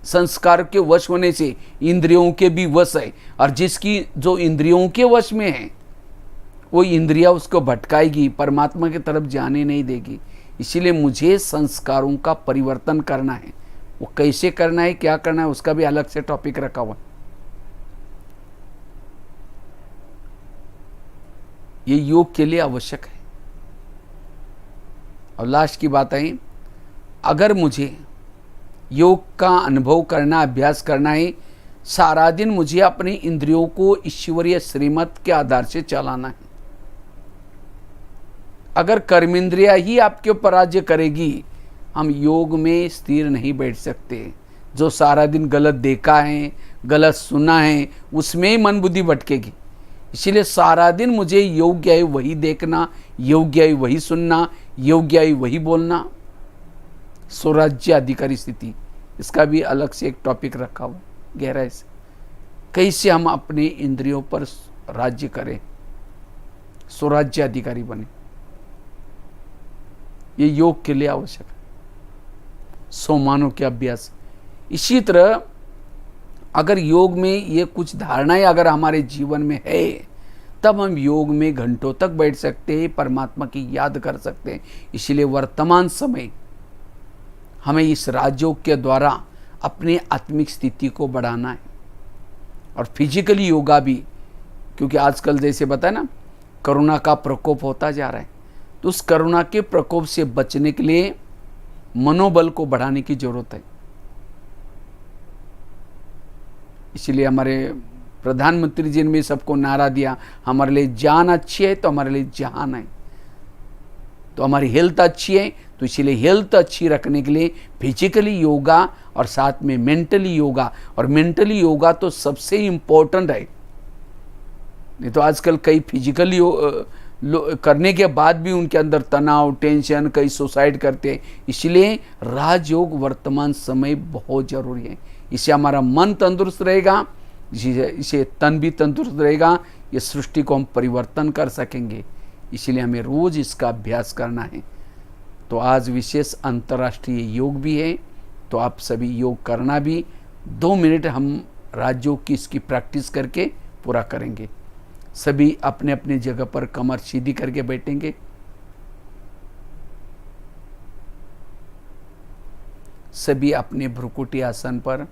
संस्कार के वश होने से इंद्रियों के भी वश है, और जिसकी जो इंद्रियों के वश में है वो इंद्रिया उसको भटकाएगी, परमात्मा की तरफ जाने नहीं देगी। इसीलिए मुझे संस्कारों का परिवर्तन करना है। वो कैसे करना है, क्या करना है, उसका भी अलग से टॉपिक रखा हुआ है। ये योग के लिए आवश्यक है। और लास्ट की बात है, अगर मुझे योग का अनुभव करना, अभ्यास करना है, सारा दिन मुझे अपनी इंद्रियों को ईश्वरीय श्रीमत के आधार से चलाना है। अगर कर्मेंद्रिया ही आपके ऊपर राज्य करेगी, हम योग में स्थिर नहीं बैठ सकते। जो सारा दिन गलत देखा है, गलत सुना है, उसमें ही मन बुद्धि भटकेगी। इसीलिए सारा दिन मुझे योग्य है वही देखना, योग्य है वही सुनना, योग्य है वही बोलना। स्वराज्य अधिकारी स्थिति, इसका भी अलग से एक टॉपिक रखा हुआ गहराई से। कैसे हम अपने इंद्रियों पर राज्य करें, स्वराज्य अधिकारी बने, ये योग के लिए आवश्यक है। सोमानों के अभ्यास। इसी तरह अगर योग में ये कुछ धारणाएं अगर हमारे जीवन में है, तब हम योग में घंटों तक बैठ सकते हैं, परमात्मा की याद कर सकते हैं। इसीलिए वर्तमान समय हमें इस राजयोग के द्वारा अपने आत्मिक स्थिति को बढ़ाना है, और फिजिकली योगा भी। क्योंकि आजकल जैसे बताया ना, कोरोना का प्रकोप होता जा रहा है, तो उस कोरोना के प्रकोप से बचने के लिए मनोबल को बढ़ाने की जरूरत है। इसलिए हमारे प्रधानमंत्री जी ने भी सबको नारा दिया, हमारे लिए जान अच्छी है तो हमारे लिए जहान है। तो हमारी हेल्थ अच्छी है, तो इसीलिए हेल्थ अच्छी रखने के लिए फिजिकली योगा और साथ में मेंटली योगा। और मेंटली योगा तो सबसे इम्पोर्टेंट है। नहीं तो आजकल कई फिजिकली करने के बाद भी उनके अंदर तनाव, टेंशन, कई सुसाइड करते हैं। इसलिए राजयोग वर्तमान समय बहुत जरूरी है। इससे हमारा मन तंदुरुस्त रहेगा, इसे तन भी तंदुरुस्त रहेगा। ये सृष्टि को हम परिवर्तन कर सकेंगे। इसलिए हमें रोज इसका अभ्यास करना है। तो आज विशेष अंतर्राष्ट्रीय योग भी है, तो आप सभी योग करना भी। 2 मिनट हम राजयोग की इसकी प्रैक्टिस करके पूरा करेंगे। सभी अपने अपने जगह पर कमर सीधी करके बैठेंगे। सभी अपने भ्रुकुटी आसन पर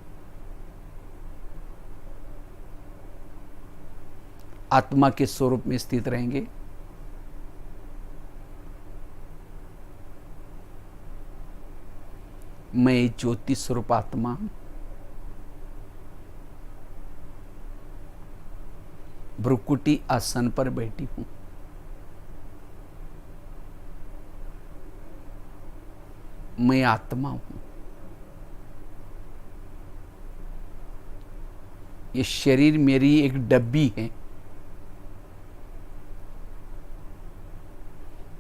आत्मा के स्वरूप में स्थित रहेंगे। मैं ज्योति स्वरूप आत्मा हूं। भ्रुकुटी आसन पर बैठी हूं। मैं आत्मा हूं। ये शरीर मेरी एक डब्बी है।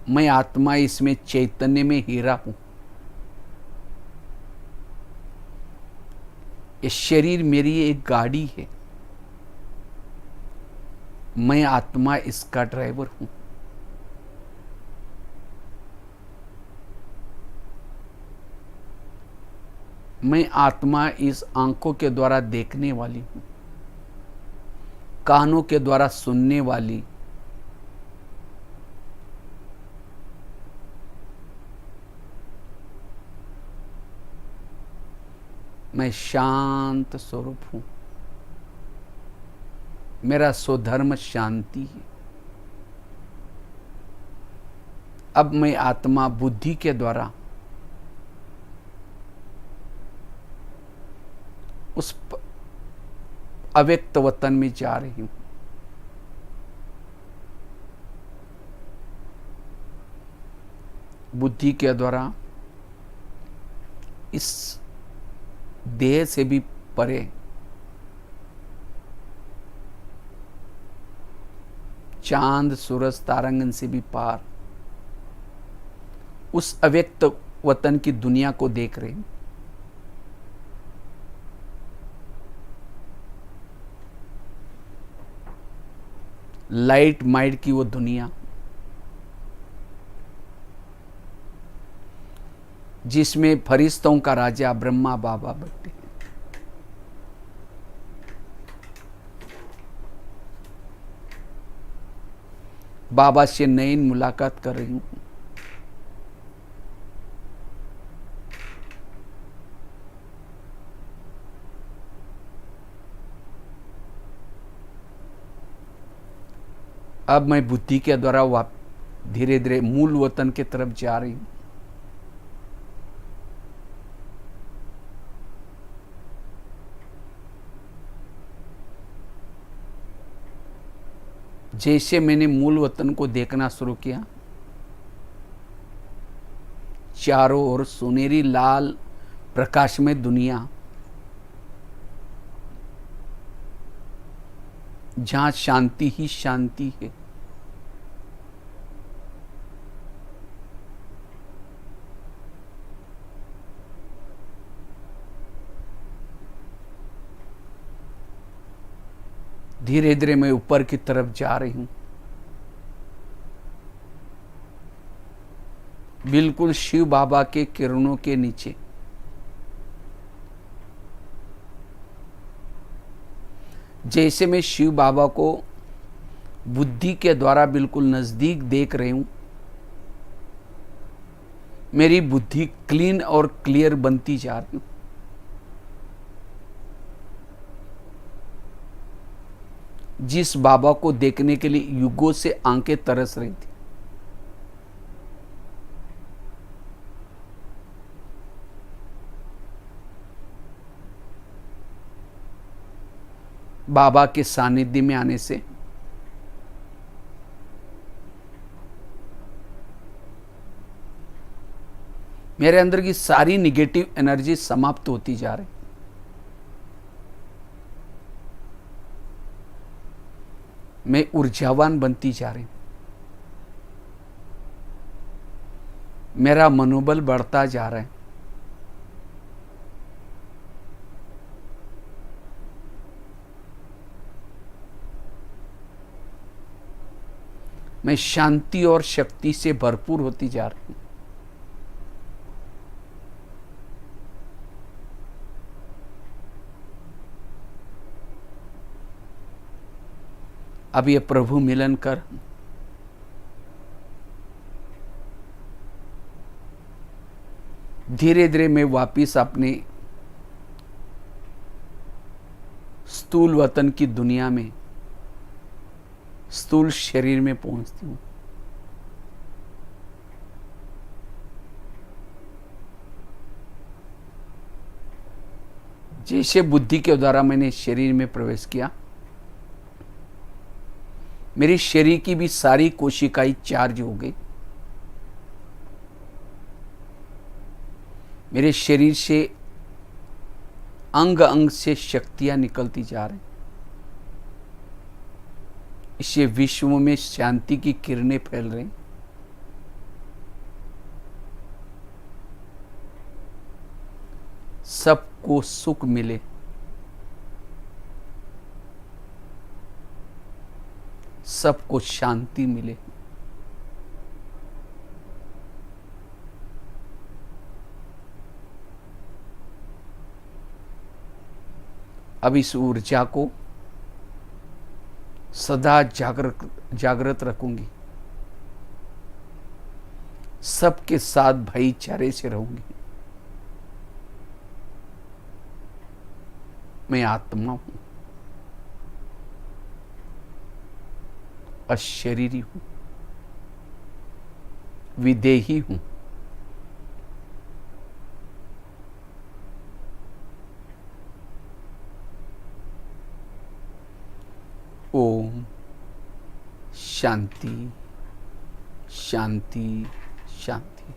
मैं आत्मा, इसमें चैतन्य में हीरा हूं। ये शरीर मेरी एक गाड़ी है। मैं आत्मा इसका ड्राइवर हूं। मैं आत्मा इस आंखों के द्वारा देखने वाली हूं, कानों के द्वारा सुनने वाली, मैं शांत स्वरूप हूं। मेरा स्वधर्म शांति है। अब मैं आत्मा बुद्धि के द्वारा उस अव्यक्त वतन में जा रही हूं। बुद्धि के द्वारा इस देह से भी परे चांद, सूरज, तारांगन से भी पार उस अव्यक्त वतन की दुनिया को देख रहे हैं। लाइट माइट की वो दुनिया जिसमें फरिश्तों का राजा ब्रह्मा बाबा बैठे हैं। बाबा से नई मुलाकात कर रही हूं। अब मैं बुद्धि के द्वारा धीरे धीरे मूल वतन की तरफ जा रही हूं। जैसे मैंने मूल वतन को देखना शुरू किया, चारों ओर सुनहरी लाल प्रकाश में दुनिया, जहां शांति ही शांति है। धीरे धीरे मैं ऊपर की तरफ जा रही हूं। बिल्कुल शिव बाबा के किरणों के नीचे। जैसे मैं शिव बाबा को बुद्धि के द्वारा बिल्कुल नजदीक देख रही हूं, मेरी बुद्धि क्लीन और क्लियर बनती जा रही हूं। जिस बाबा को देखने के लिए युगों से आंखें तरस रही थी, बाबा के सानिध्य में आने से मेरे अंदर की सारी निगेटिव एनर्जी समाप्त होती जा रही। मैं ऊर्जावान बनती जा रही हूं। मेरा मनोबल बढ़ता जा रहा है। मैं शांति और शक्ति से भरपूर होती जा रही हूं। अब ये प्रभु मिलन कर धीरे धीरे मैं वापिस अपने स्थूल वतन की दुनिया में, स्थूल शरीर में पहुंचती हूं। जैसे बुद्धि के द्वारा मैंने शरीर में प्रवेश किया, मेरी शरीर की भी सारी कोशिकाएं चार्ज हो गई। मेरे शरीर से अंग अंग से शक्तियां निकलती जा रही। इससे विश्व में शांति की किरणें फैल रही। सबको सुख मिले, सबको शांति मिले। अब इस ऊर्जा को सदा जागृत रखूंगी। सबके साथ भाईचारे से रहूंगी। मैं आत्मा हूं, अशरीरी हूं, विदेही हूं। ओम शांति शांति शांति।